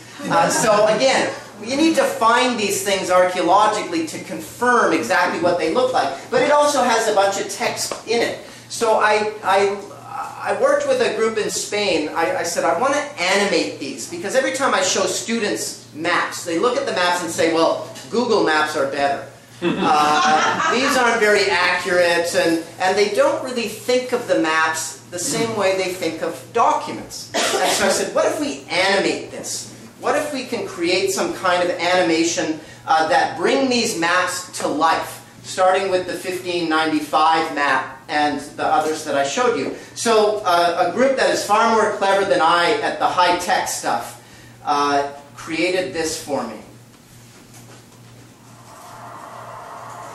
So again, you need to find these things archaeologically to confirm exactly what they look like. But it also has a bunch of text in it. So I worked with a group in Spain. I said, I want to animate these, because every time I show students maps, they look at the maps and say, well, Google Maps are better. These aren't very accurate, and they don't really think of the maps the same way they think of documents. And so I said, what if we animate this? What if we can create some kind of animation that bring these maps to life, starting with the 1595 map and the others that I showed you. So a group that is far more clever than I at the high-tech stuff created this for me.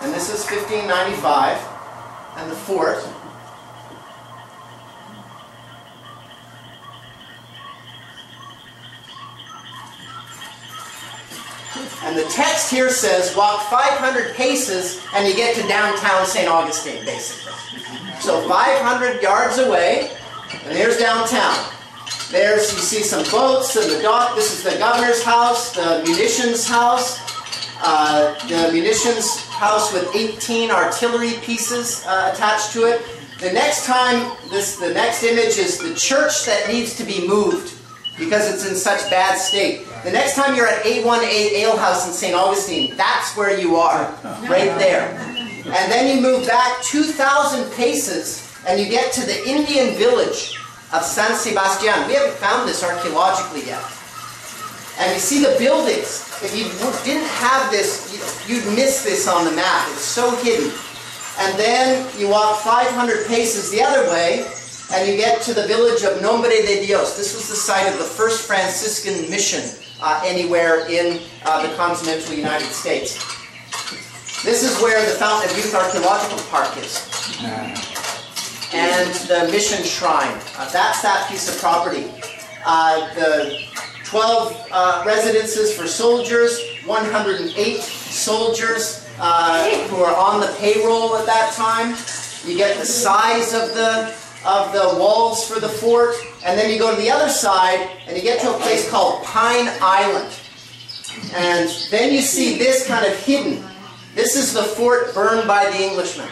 And this is 1595, and the fort. And the text here says, walk 500 paces and you get to downtown St. Augustine, basically. So 500 yards away, and there's downtown. There's, you see some boats and the dock. This is the governor's house, the munitions house. The munitions house with 18 artillery pieces attached to it. The next time, the next image is the church that needs to be moved because it's in such bad state. The next time you're at A1A Ale House in St. Augustine, that's where you are, right there. And then you move back 2,000 paces and you get to the Indian village of San Sebastian. We haven't found this archaeologically yet. And you see the buildings. If you didn't have this, you'd miss this on the map. It's so hidden. And then you walk 500 paces the other way, and you get to the village of Nombre de Dios. This was the site of the first Franciscan mission anywhere in the continental United States. This is where the Fountain of Youth Archaeological Park is. And the mission shrine. That's that piece of property. The 12 residences for soldiers, 108 soldiers who are on the payroll at that time. You get the size of the walls for the fort, and then you go to the other side and you get to a place called Pine Island. And then you see this kind of hidden. This is the fort burned by the Englishmen.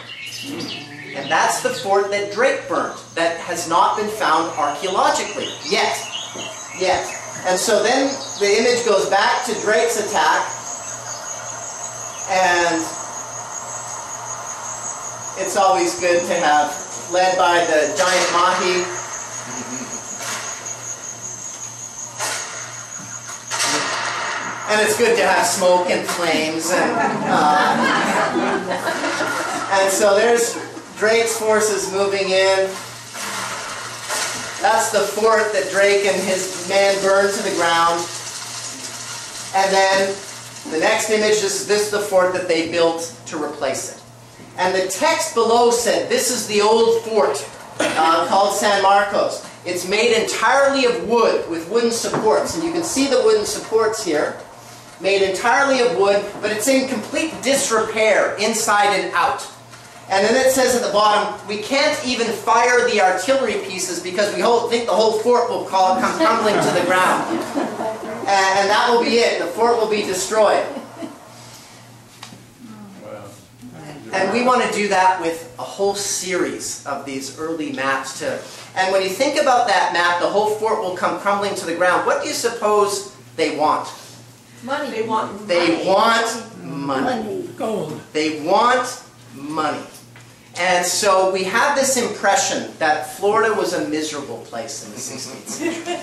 And that's the fort that Drake burned, that has not been found archaeologically yet. And so then the image goes back to Drake's attack, and it's always good to have, led by the giant mahi. And it's good to have smoke and flames, and so there's Drake's forces moving in. That's the fort that Drake and his men burned to the ground. And then the next image is this, the fort that they built to replace it. And the text below said, this is the old fort called San Marcos. It's made entirely of wood with wooden supports. And you can see the wooden supports here. Made entirely of wood, but it's in complete disrepair inside and out. And then it says at the bottom, we can't even fire the artillery pieces because we think the whole fort will come tumbling to the ground. And that will be it. The fort will be destroyed. And we want to do that with a whole series of these early maps too. And when you think about that map, the whole fort will come crumbling to the ground. What do you suppose they want? Money. They want money. They want money. Gold. They want money. And so we have this impression that Florida was a miserable place in the 16th century.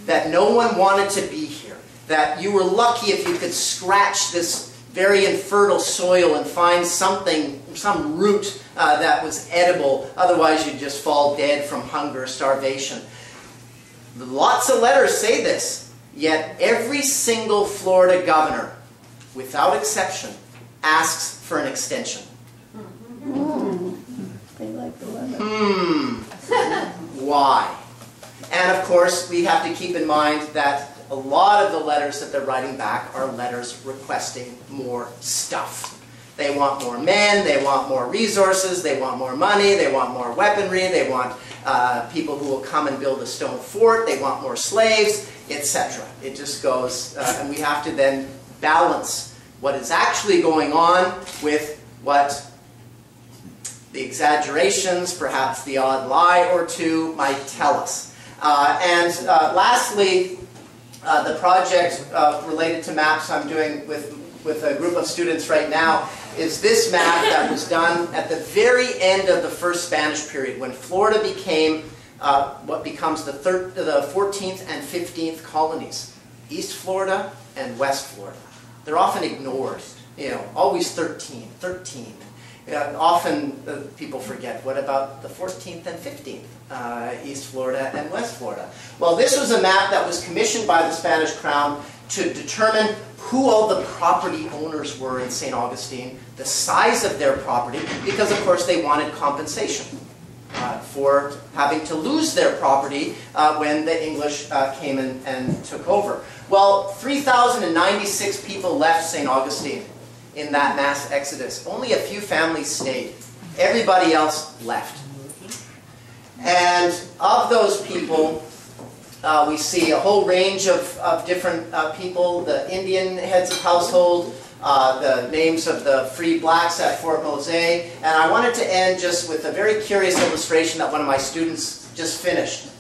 That no one wanted to be here. That you were lucky if you could scratch this very infertile soil and find something, some root that was edible. Otherwise you'd just fall dead from hunger or starvation. Lots of letters say this. Yet every single Florida governor, without exception, asks for an extension. They like the weather. Why? And of course, we have to keep in mind that a lot of the letters that they're writing back are letters requesting more stuff. They want more men, they want more resources, they want more money, they want more weaponry, they want people who will come and build a stone fort, they want more slaves, etc. It just goes, and we have to then balance what is actually going on with what the exaggerations, perhaps the odd lie or two, might tell us. Lastly, the project related to maps I'm doing with a group of students right now is this map that was done at the very end of the first Spanish period, when Florida became what becomes the 14th and 15th colonies, East Florida and West Florida. They're often ignored, you know, always 13. Often people forget, what about the 14th and 15th, East Florida and West Florida? Well, this was a map that was commissioned by the Spanish Crown to determine who all the property owners were in St. Augustine, the size of their property, because of course they wanted compensation for having to lose their property when the English came and took over. Well, 3,096 people left St. Augustine in that mass exodus. Only a few families stayed. Everybody else left. And of those people, we see a whole range of different people, the Indian heads of household, the names of the free blacks at Fort Mose. And I wanted to end just with a very curious illustration that one of my students just finished.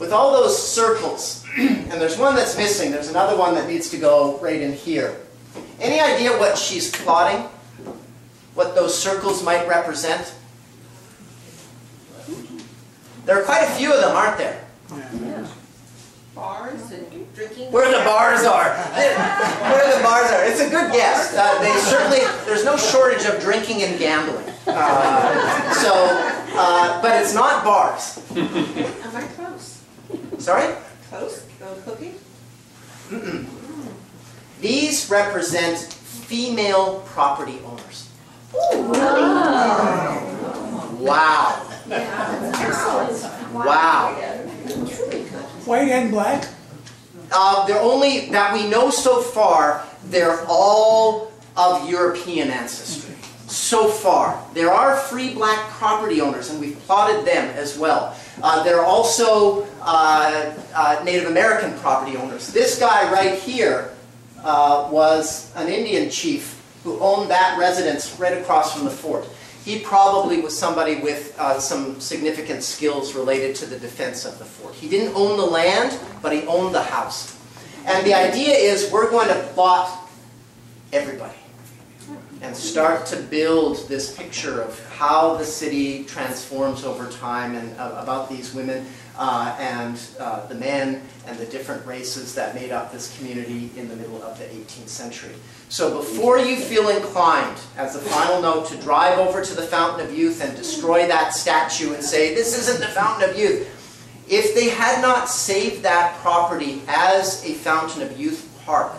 With all those circles, and there's one that's missing, there's another one that needs to go right in here. Any idea what she's plotting? What those circles might represent? There are quite a few of them, aren't there? Bars and drinking. Where the bars are. Where the bars are. It's a good guess. There's no shortage of drinking and gambling. But it's not bars. Am I close? Sorry? Close? Go cooking? These represent female property owners. Wow. Wow. White and black? They're only, that we know so far, they're all of European ancestry. So far. There are free black property owners, and we've plotted them as well. There are also Native American property owners. This guy right here was an Indian chief who owned that residence right across from the fort. He probably was somebody with some significant skills related to the defense of the fort. He didn't own the land, but he owned the house. And the idea is we're going to plot everybody and start to build this picture of how the city transforms over time, and about these women and the men and the different races that made up this community in the middle of the 18th century. So before you feel inclined, as a final note, to drive over to the Fountain of Youth and destroy that statue and say, this isn't the Fountain of Youth, if they had not saved that property as a Fountain of Youth park,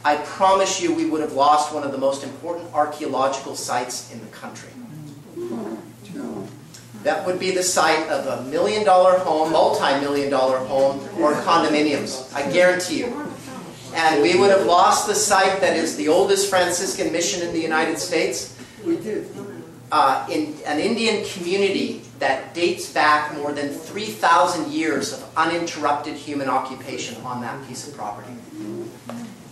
I promise you we would have lost one of the most important archaeological sites in the country. That would be the site of a $1 million home, multi-million-dollar home, or condominiums. I guarantee you. And we would have lost the site that is the oldest Franciscan mission in the United States. We did. In an Indian community that dates back more than 3,000 years of uninterrupted human occupation on that piece of property.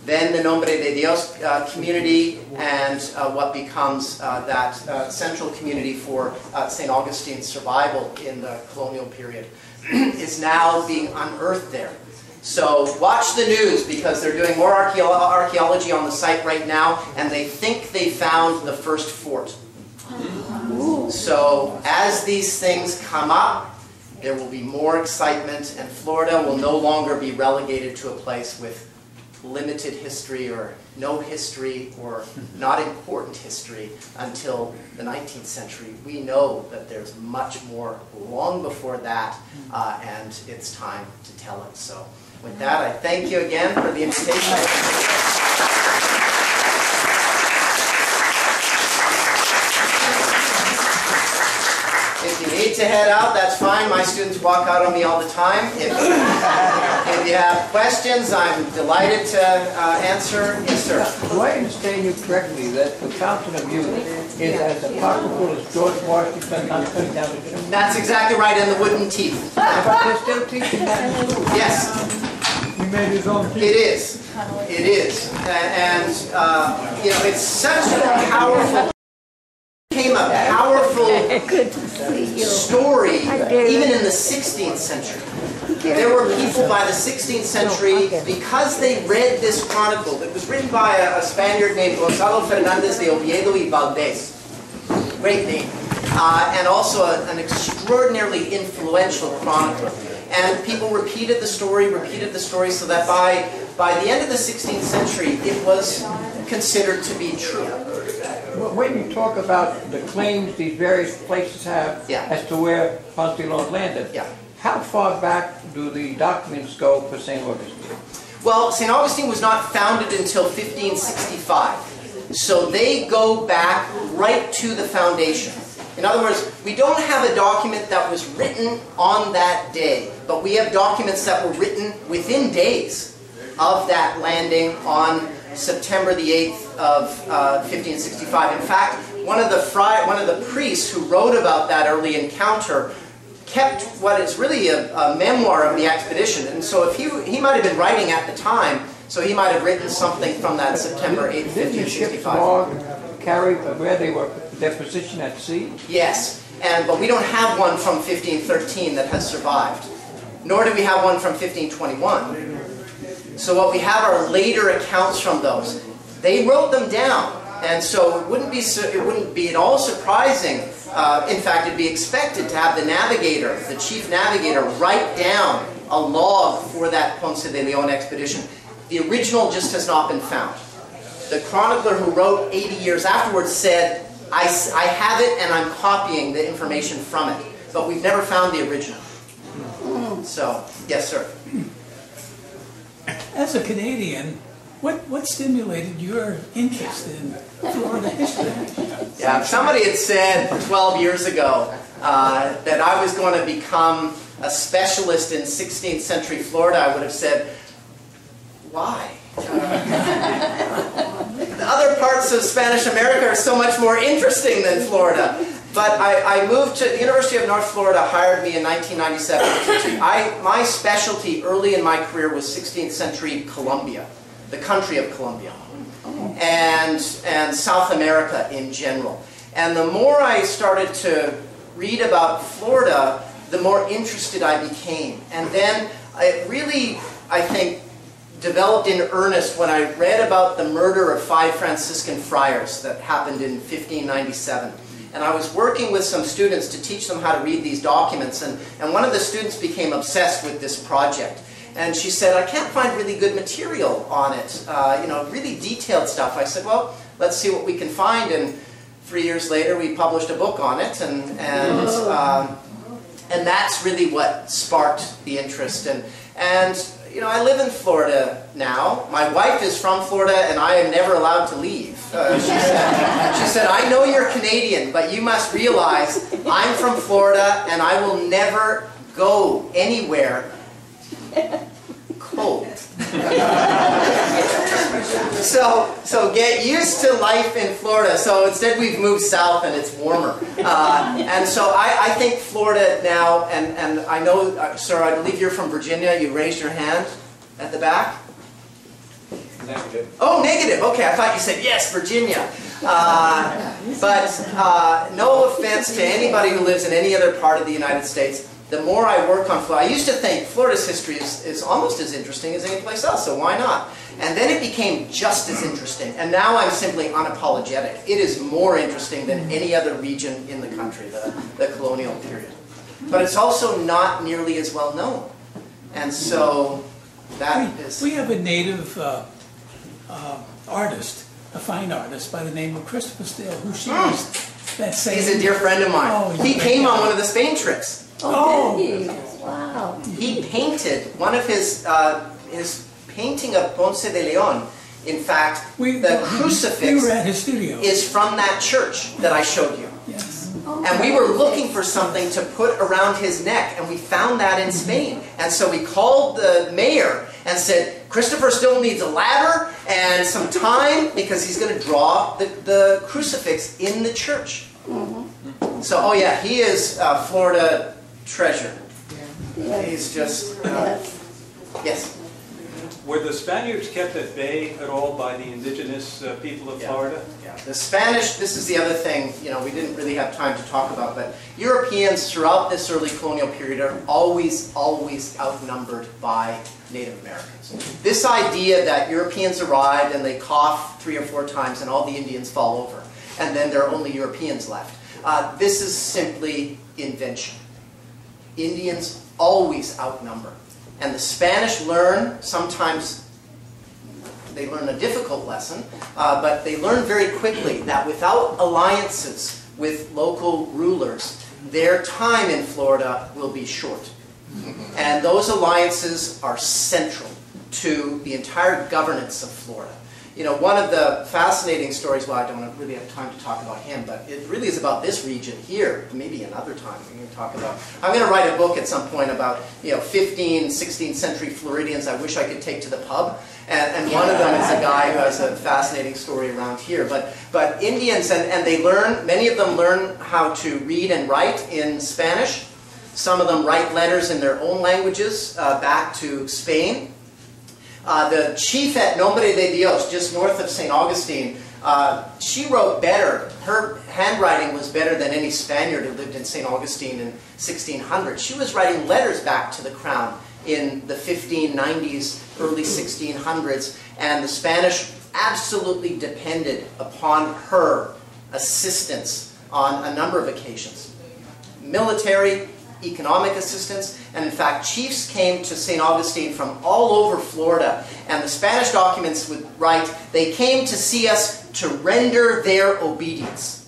Then the Nombre de Dios community, and what becomes that central community for St. Augustine's survival in the colonial period, is now being unearthed there. So watch the news, because they're doing more archaeology on the site right now, and they think they found the first fort. So as these things come up, there will be more excitement, and Florida will no longer be relegated to a place with limited history or no history or not important history until the 19th century. We know that there's much more long before that, and it's time to tell it. So with that, I thank you again for the invitation. If you need to head out, that's fine. My students walk out on me all the time. If you have questions, I'm delighted to answer. Yes, sir. Do I understand you correctly that the Fountain of Youth is as apocryphal as George Washington not cutting down the chimney? That's exactly right, and the wooden teeth. But they're still teaching that? Yes. He made his own teeth. It is. It is. And you know, it's such a powerful... became a powerful story even in the 16th century. There were people by the 16th century, because they read this chronicle that was written by a Spaniard named Gonzalo Fernández de Oviedo y Valdés. Great name. And also an extraordinarily influential chronicler. And people repeated the story, so that by the end of the 16th century, it was considered to be true. when you talk about the claims these various places have Yeah. as to where Ponce de Leon landed, Yeah. how far back do the documents go for St. Augustine? Well, St. Augustine was not founded until 1565. So they go back right to the foundation. In other words, we don't have a document that was written on that day, but we have documents that were written within days of that landing on September the 8th of 1565. In fact, one of the priests who wrote about that early encounter kept what is really a memoir of the expedition. And so if he might have been writing at the time, so he might have written something from that September 8th, Didn't the ship's 1565. log carry where they were, their position at sea? Yes, but we don't have one from 1513 that has survived. Nor do we have one from 1521. So what we have are later accounts from those. They wrote them down, and so it wouldn't be at all surprising. In fact, it'd be expected to have the navigator, the chief navigator, write down a log for that Ponce de Leon expedition. The original just has not been found. The chronicler who wrote 80 years afterwards said, I have it and I'm copying the information from it. But we've never found the original. So, yes, sir. As a Canadian, what stimulated your interest in Florida history? Yeah, if somebody had said 12 years ago that I was going to become a specialist in 16th century Florida, I would have said, why? The other parts of Spanish America are so much more interesting than Florida. But I moved to the University of North Florida, hired me in 1997. My specialty early in my career was 16th century Colombia, the country of Colombia, and South America in general. And the more I started to read about Florida, the more interested I became. And then it really, I think, developed in earnest when I read about the murder of 5 Franciscan friars that happened in 1597. And I was working with some students to teach them how to read these documents, and one of the students became obsessed with this project. And she said, I can't find really good material on it, really detailed stuff. I said, well, let's see what we can find. And 3 years later, we published a book on it, and that's really what sparked the interest. And I live in Florida now. My wife is from Florida, and I am never allowed to leave. She said, I know you're Canadian, but you must realize I'm from Florida, and I will never go anywhere cold. So get used to life in Florida. So instead we've moved south and it's warmer. And so I think Florida now, and I know, sir, I believe you're from Virginia. You raised your hand at the back. Negative. Oh, negative. Okay, I thought you said yes, Virginia. But no offense to anybody who lives in any other part of the United States. The more I work on Florida, I used to think Florida's history is almost as interesting as any place else, so why not? And then it became just as interesting, and now I'm simply unapologetic. It is more interesting than any other region in the country, the colonial period. But it's also not nearly as well known. And so that is... We have a native artist, a fine artist by the name of Christopher Steele, who shares that same... He's a dear friend of mine. Oh, he came on one of the Spain trips. Oh, did he? Wow. He painted one of his painting of Ponce de Leon. In fact, the crucifix we were at his studio. is from that church that I showed you. Yes. And we were looking for something to put around his neck, and we found that in Spain. And so we called the mayor and said, Christopher still needs a ladder and some time because he's going to draw the crucifix in the church. So, oh yeah, he is Florida treasure. Yes. He's just, yes. Were the Spaniards kept at bay at all by the indigenous people of Florida? Yeah. The Spanish, this is the other thing, we didn't really have time to talk about, but Europeans throughout this early colonial period are always outnumbered by Native Americans. This idea that Europeans arrived and they cough 3 or 4 times and all the Indians fall over, and then there are only Europeans left. This is simply invention. Indians always outnumber. And the Spanish learn sometimes they learn a difficult lesson, but they learn very quickly that without alliances with local rulers, their time in Florida will be short. And those alliances are central to the entire governance of Florida. You know, one of the fascinating stories, well, I don't really have time to talk about him, but it really is about this region here. Maybe another time we can talk about. I'm going to write a book at some point about, 15th, 16th century Floridians I wish I could take to the pub. And one of them is a guy who has a fascinating story around here. But Indians, and they learn, many of them learn how to read and write in Spanish. Some of them write letters in their own languages back to Spain. The chief at Nombre de Dios, just north of St. Augustine, she wrote better. Her handwriting was better than any Spaniard who lived in St. Augustine in 1600. She was writing letters back to the crown in the 1590s, early 1600s, and the Spanish absolutely depended upon her assistance on a number of occasions. Military, economic assistance, and in fact chiefs came to St. Augustine from all over Florida, and the Spanish documents would write, they came to see us to render their obedience.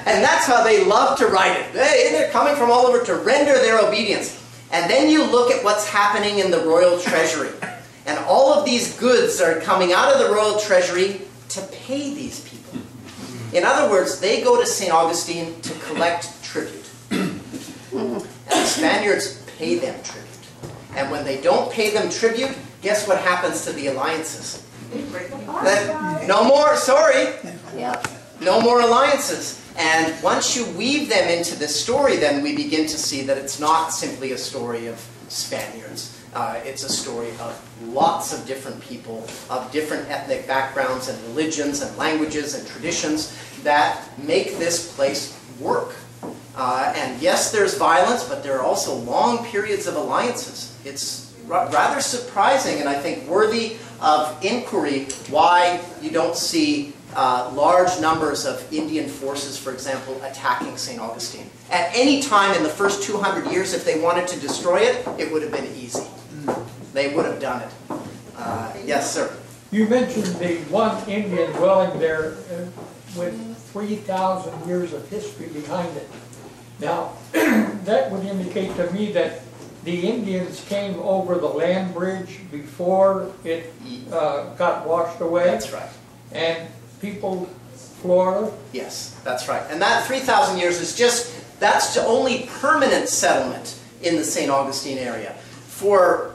And that's how they love to write it. They're coming from all over to render their obedience. And then you look at what's happening in the royal treasury, and all of these goods are coming out of the royal treasury to pay these people. In other words, they go to St. Augustine to collect tribute. And the Spaniards pay them tribute. And when they don't pay them tribute, guess what happens to the alliances? No more, sorry. Yep. No more alliances. And once you weave them into this story, then we begin to see that it's not simply a story of Spaniards. It's a story of lots of different people, of different ethnic backgrounds and religions and languages and traditions that make this place work. And yes, there's violence, but there are also long periods of alliances. It's rather surprising, and I think worthy of inquiry, why you don't see large numbers of Indian forces, for example, attacking St. Augustine. At any time in the first 200 years, if they wanted to destroy it, it would have been easy. They would have done it. Yes, sir. You mentioned the one Indian dwelling there with 3,000 years of history behind it. Now, that would indicate to me that the Indians came over the land bridge before it got washed away. That's right. And people, Florida? Yes, that's right. And that 3,000 years is just, that's the only permanent settlement in the St. Augustine area. For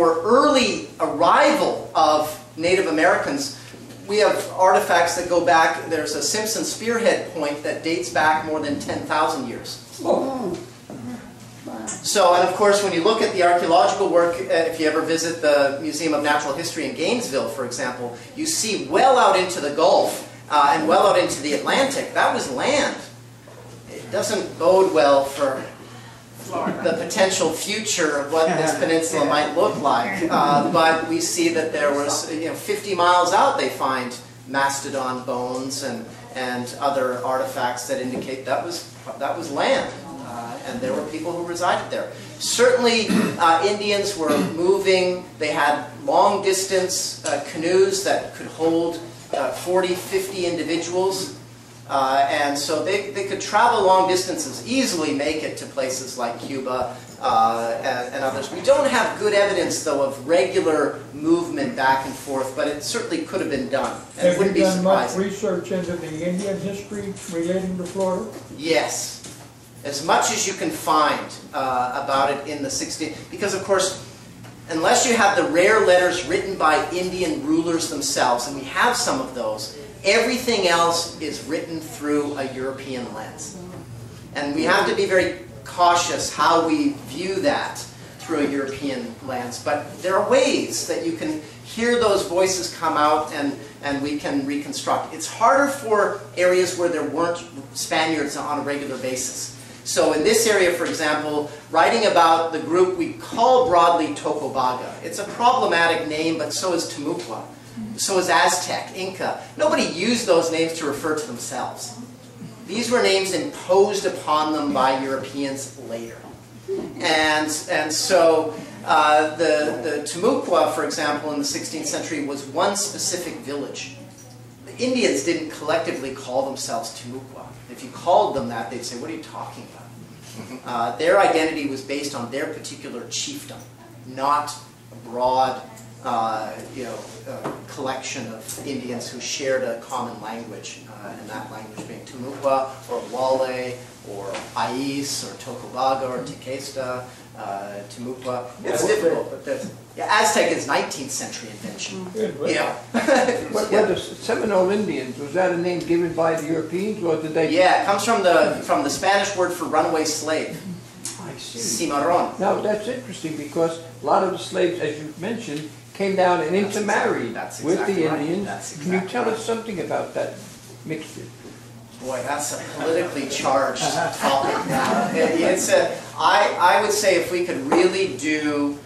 early arrival of Native Americans, we have artifacts that go back. There's a Simpson spearhead point that dates back more than 10,000 years. Oh. So, and of course, when you look at the archaeological work, if you ever visit the Museum of Natural History in Gainesville, for example, you see well out into the Gulf and well out into the Atlantic. That was land. It doesn't bode well for the potential future of what this peninsula might look like. But we see that there was, 50 miles out they find mastodon bones and other artifacts that indicate that was land. And there were people who resided there. Certainly, Indians were moving. They had long-distance canoes that could hold 40, 50 individuals. And so they could travel long distances, easily make it to places like Cuba and others. We don't have good evidence, though, of regular movement back and forth, but it certainly could have been done. And it wouldn't be surprising. Have you done much research into the Indian history relating to Florida? Yes. As much as you can find about it in the 16th, because of course, unless you have the rare letters written by Indian rulers themselves, and we have some of those, everything else is written through a European lens. And we have to be very cautious how we view that through a European lens. But there are ways that you can hear those voices come out and we can reconstruct. It's harder for areas where there weren't Spaniards on a regular basis. So in this area, for example, writing about the group we call broadly Tocobaga. It's a problematic name, but so is Temucua. So is Aztec, Inca. Nobody used those names to refer to themselves. These were names imposed upon them by Europeans later. And so The Timucua, for example, in the 16th century was one specific village. The Indians didn't collectively call themselves Timucua. If you called them that, they'd say, what are you talking about? Their identity was based on their particular chiefdom, not a broad collection of Indians who shared a common language, and that language being Timucua, or Wale, or Ais, or Tocobaga, or Tequesta, Timucua. It's difficult, but that's... Yeah, Aztec is 19th century invention. Yeah. Were the Seminole Indians, was that a name given by the Europeans, or did they... Yeah, it comes from the Spanish word for runaway slave. I see. Cimarron. Now, that's interesting because a lot of the slaves, as you've mentioned, came down and intermarried with the Indians. Can you tell us something about that mixture? Boy, that's a politically charged topic now. I would say if we could really do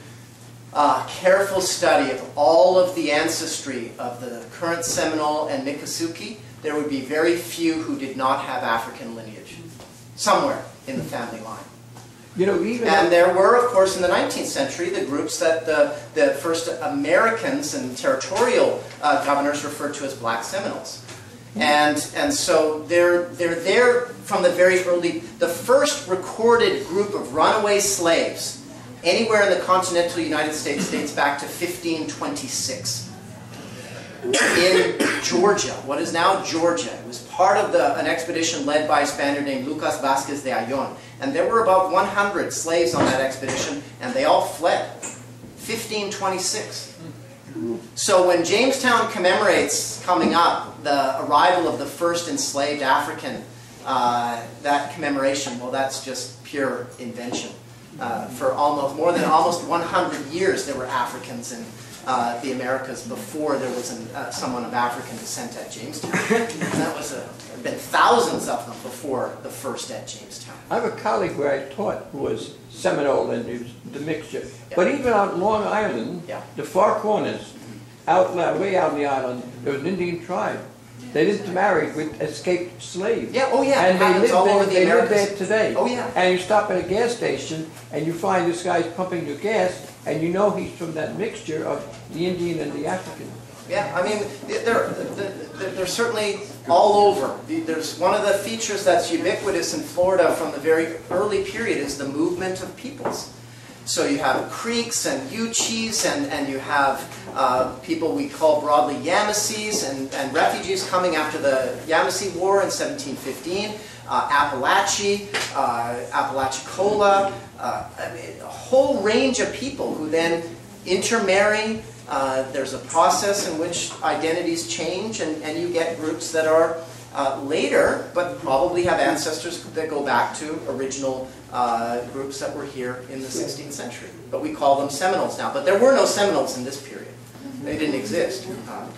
a careful study of all of the ancestry of the current Seminole and Miccosukee, there would be very few who did not have African lineage somewhere in the family line. You know, even and there were, of course, in the 19th century, the groups that the first Americans and territorial governors referred to as Black Seminoles. And so they're there from the very early, the first recorded group of runaway slaves anywhere in the continental United States dates back to 1526. In Georgia, what is now Georgia. It was part of an expedition led by a Spaniard named Lucas Vázquez de Ayllón. And there were about 100 slaves on that expedition, and they all fled. 1526. So when Jamestown commemorates coming up the arrival of the first enslaved African, that commemoration, well, that's just pure invention. For more than 100 years, there were Africans in the Americas before there was someone of African descent at Jamestown. And that was there have been thousands of them before the first at Jamestown. I have a colleague where I taught who was Seminole and the mixture. Yeah. But even out Long Island, the far corners, way out on the island, there was an Indian tribe. They didn't marry with escaped slaves. Yeah, oh yeah. And they live there today. Oh yeah. And you stop at a gas station and you find this guy's pumping your gas, and you know he's from that mixture of the Indian and the African. Yeah, I mean, they're certainly all over. There's one of the features that's ubiquitous in Florida from the very early period is the movement of peoples. So you have Creeks and Uchis, and you have people we call broadly Yamasees, and refugees coming after the Yamasee War in 1715, Apalachicola, I mean, a whole range of people who then intermarry. There's a process in which identities change, and you get groups that are later, but probably have ancestors that go back to original groups that were here in the 16th century. But we call them Seminoles now. But there were no Seminoles in this period. They didn't exist.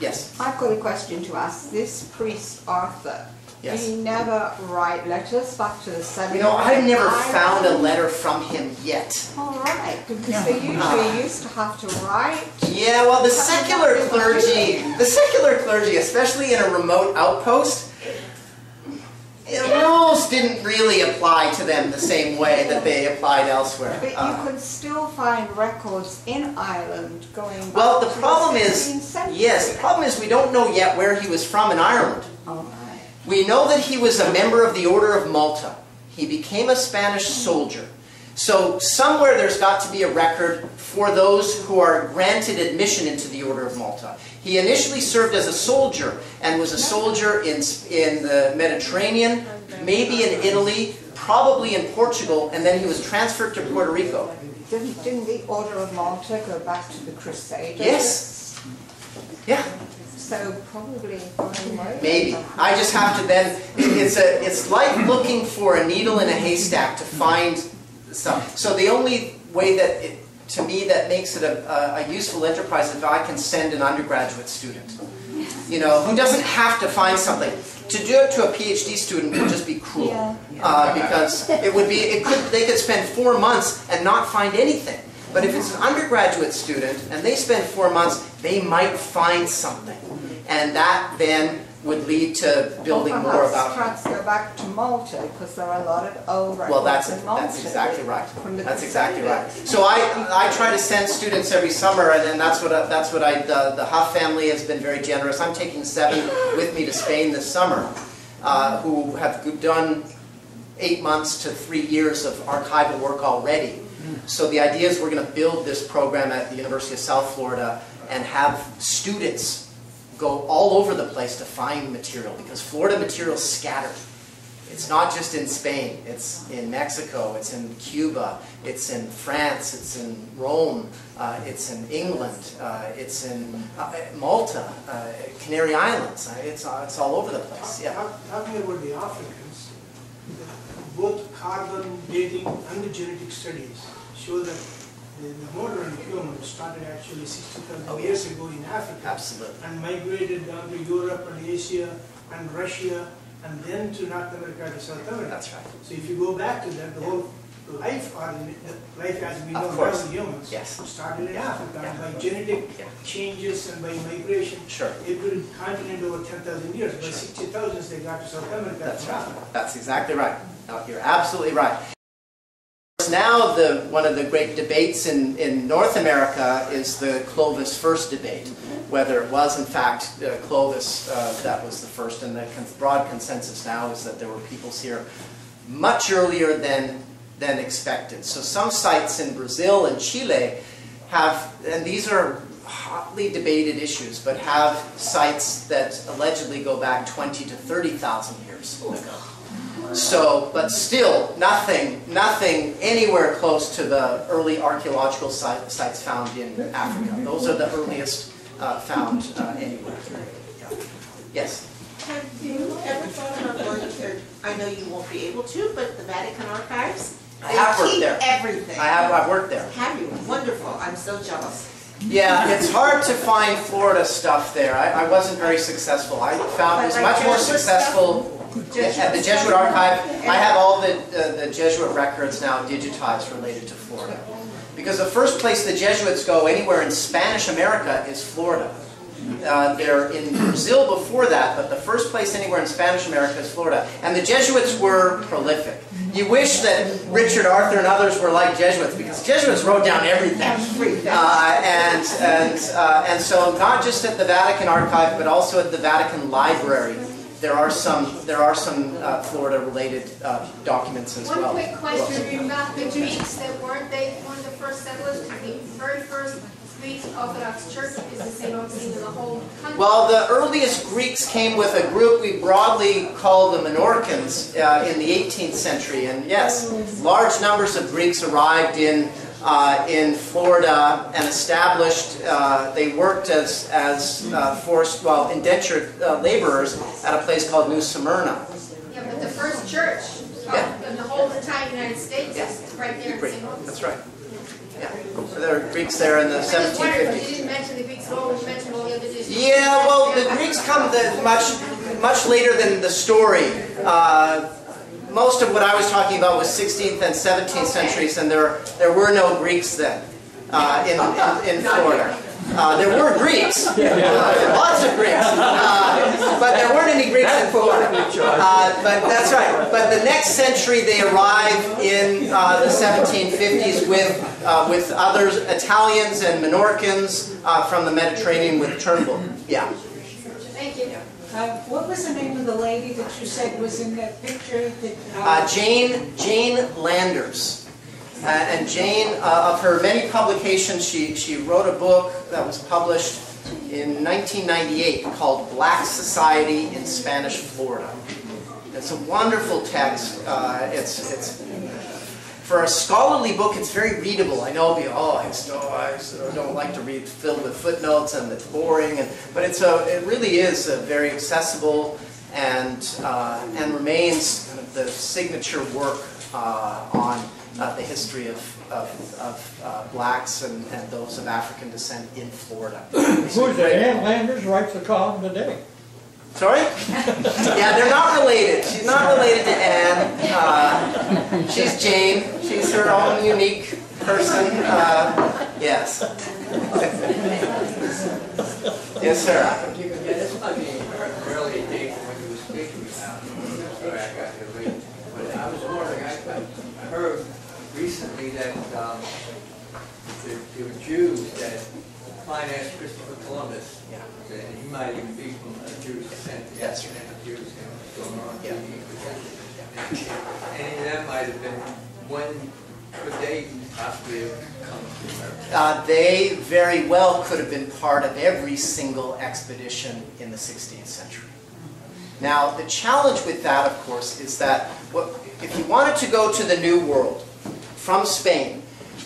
Yes? I've got a question to ask. This priest, Arthur, yes. Did he never write letters back to the Seminoles? You know, I've never found a letter from him yet. All right, because they usually used to have to write. Yeah, well, the secular clergy, especially in a remote outpost, rules didn't really apply to them the same way that they applied elsewhere. But you could still find records in Ireland going back well, the to problem the 16th is, century. yes, the problem is we don't know yet where he was from in Ireland. All right. We know that he was a member of the Order of Malta. He became a Spanish soldier. So somewhere there's got to be a record for those who are granted admission into the Order of Malta. He initially served as a soldier and was a soldier in the Mediterranean, maybe in Italy, probably in Portugal, and then he was transferred to Puerto Rico. Didn't the Order of Malta go back to the Crusaders? Yes. Yeah. So probably maybe. I just have to then, it's like looking for a needle in a haystack to find stuff. So the only way that, to me, that makes it a useful enterprise is if I can send an undergraduate student, you know, who doesn't have to find something. To do it to a PhD student would just be cruel, because they could spend 4 months and not find anything. But if it's an undergraduate student and they spend 4 months, they might find something. And that then would lead to building more about. Perhaps go back to Malta, because there are a lot of old records Well, that's in Malta. exactly right. From the That's exactly right. Crusaders. So I try to send students every summer, and that's what the Huff family has been very generous. I'm taking 7 with me to Spain this summer, who have done 8 months to 3 years of archival work already. So the idea is we're going to build this program at the University of South Florida and have students go all over the place to find material, because Florida material is scattered. It's not just in Spain, it's in Mexico, it's in Cuba, it's in France, it's in Rome, it's in England, it's in Malta, Canary Islands, it's all over the place. Yeah. Talking about the Africans, both carbon dating and the genetic studies show that the modern human started actually 60,000 years ago in Africa. Absolutely. And migrated down to Europe and Asia and Russia and then to North America to South America. That's right. So if you go back to that, the whole life as we know now as humans started in Africa. And by genetic changes and by migration, every continent over 10,000 years. By 60,000 they got to South America. That's right. That's exactly right. No, you're absolutely right. Now one of the great debates in North America is the Clovis first debate, whether it was in fact Clovis that was the first, and the broad consensus now is that there were peoples here much earlier than expected. So some sites in Brazil and Chile have, and these are hotly debated issues, but have sites that allegedly go back 20 to 30,000 years ago. So, but still, nothing anywhere close to the early archaeological sites found in Africa. Those are the earliest found anywhere. Yes? Have you ever thought about going to, I know you won't be able to, but the Vatican Archives? I have worked there. Everything. I've worked there. Have you? Wonderful. I'm so jealous. Yeah, it's hard to find Florida stuff there. I wasn't very successful. I found it was much more successful at the Jesuit Archive. I have all the Jesuit records now digitized related to Florida. Because the first place the Jesuits go anywhere in Spanish America is Florida. They're in Brazil before that, but the first place anywhere in Spanish America is Florida. And the Jesuits were prolific. You wish that Richard Arthur and others were like Jesuits, because Jesuits wrote down everything. And so not just at the Vatican Archive, but also at the Vatican Library, there are some Florida-related documents as well. One quick question about the Greeks. Weren't they one of the first settlers? The very first Greek Orthodox Church is the St. Augustine in the whole country. Well, the earliest Greeks came with a group we broadly call the Menorcans in the 18th century. And yes, large numbers of Greeks arrived in Florida and established, they worked as indentured laborers at a place called New Smyrna. Yeah, but the first church in the whole entire United States is right there in St. Augustine. That's right. Yeah, so there are Greeks there in the 1750s. I was wondering, you didn't mention the Greeks at all, you mentioned all the other dishes. Yeah, well, the Greeks come much later than the story. Most of what I was talking about was 16th and 17th centuries, and there were no Greeks then in Florida. There were Greeks, lots of Greeks, but there weren't any Greeks in Florida. But that's right. But the next century they arrive in the 1750s with others, Italians and Menorcans from the Mediterranean with Turnbull. Yeah. Thank you. What was the name of the lady that you said was in that picture? Jane Landers. And Jane, of her many publications, she wrote a book that was published in 1998 called Black Society in Spanish Florida. It's a wonderful text. It's for a scholarly book, it's very readable. I know people, I don't like to read filled with footnotes and it's boring, but it really is very accessible and remains kind of the signature work on the history of blacks and those of African descent in Florida. Who's it? Ann Landers writes a column today. Sorry? Yeah, they're not related. She's not related to Anne. She's Jane. She's her own unique person. Yes. Yes, sir. Yeah, this might be early days. financed Christopher Columbus. Yeah. And he might even be from a Jewish descent. That's right. Jews going on. Yeah. Any of them might have been, when could they possibly have come to America? They very well could have been part of every single expedition in the 16th century. Now, the challenge with that, of course, is that if you wanted to go to the New World from Spain,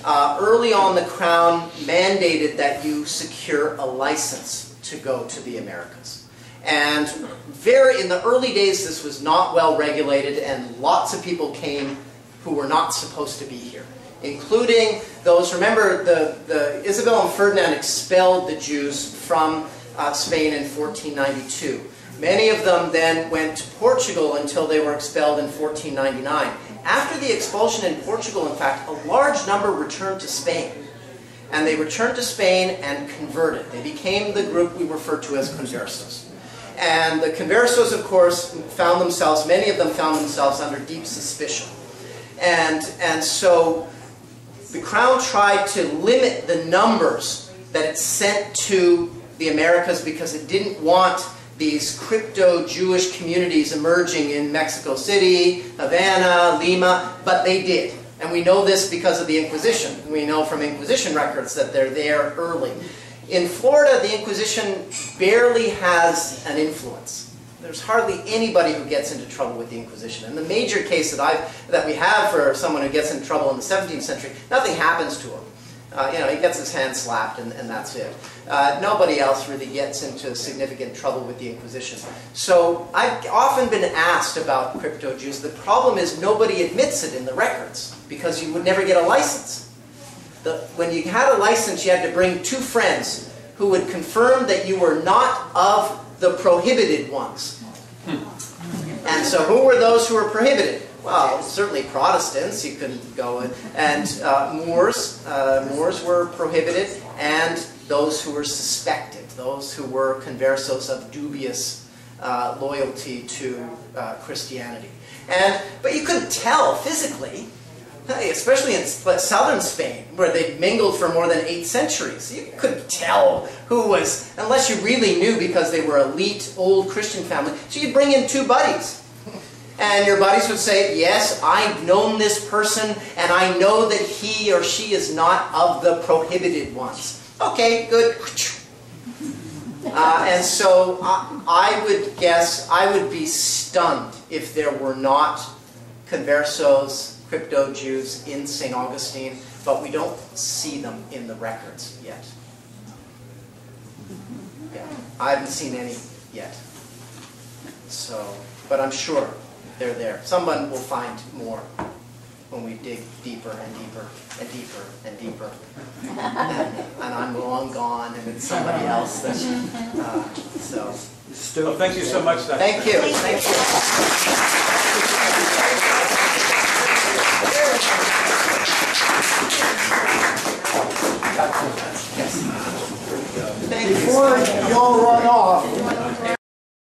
early on the Crown mandated that you secure a license to go to the Americas. And in the early days, this was not well regulated, and lots of people came who were not supposed to be here, including those, remember, the Isabel and Ferdinand expelled the Jews from Spain in 1492. Many of them then went to Portugal until they were expelled in 1499. After the expulsion in Portugal, in fact, a large number returned to Spain. And they returned to Spain and converted. They became the group we refer to as conversos. And the conversos, of course, many of them found themselves under deep suspicion. And so the Crown tried to limit the numbers that it sent to the Americas because it didn't want these crypto-Jewish communities emerging in Mexico City, Havana, Lima, but they did. And we know this because of the Inquisition. We know from Inquisition records that they're there early. In Florida, the Inquisition barely has an influence. There's hardly anybody who gets into trouble with the Inquisition. And the major case that we have for someone who gets into trouble in the 17th century, nothing happens to him. He gets his hand slapped and that's it. Nobody else really gets into significant trouble with the Inquisition. So I've often been asked about crypto-Jews. The problem is nobody admits it in the records because you would never get a license. When you had a license, you had to bring 2 friends who would confirm that you were not of the prohibited ones. And so who were those who were prohibited? Well, certainly Protestants, you couldn't go in, and Moors were prohibited, and those who were suspected, those who were conversos of dubious loyalty to Christianity. But you couldn't tell physically, especially in southern Spain, where they'd mingled for more than 8 centuries. You couldn't tell who was, unless you really knew because they were elite, old Christian family. So you'd bring in 2 buddies. And your buddies would say, yes, I've known this person, and I know that he or she is not of the prohibited ones. Okay, good. And so I would guess, I would be stunned if there were not conversos, crypto-Jews in St. Augustine, but we don't see them in the records yet. Yeah, I haven't seen any yet. So, but I'm sure they're there. Someone will find more when we dig deeper and deeper and deeper and deeper. And I'm long gone, and it's somebody else. Well, thank you so much. Thank you. Thank you.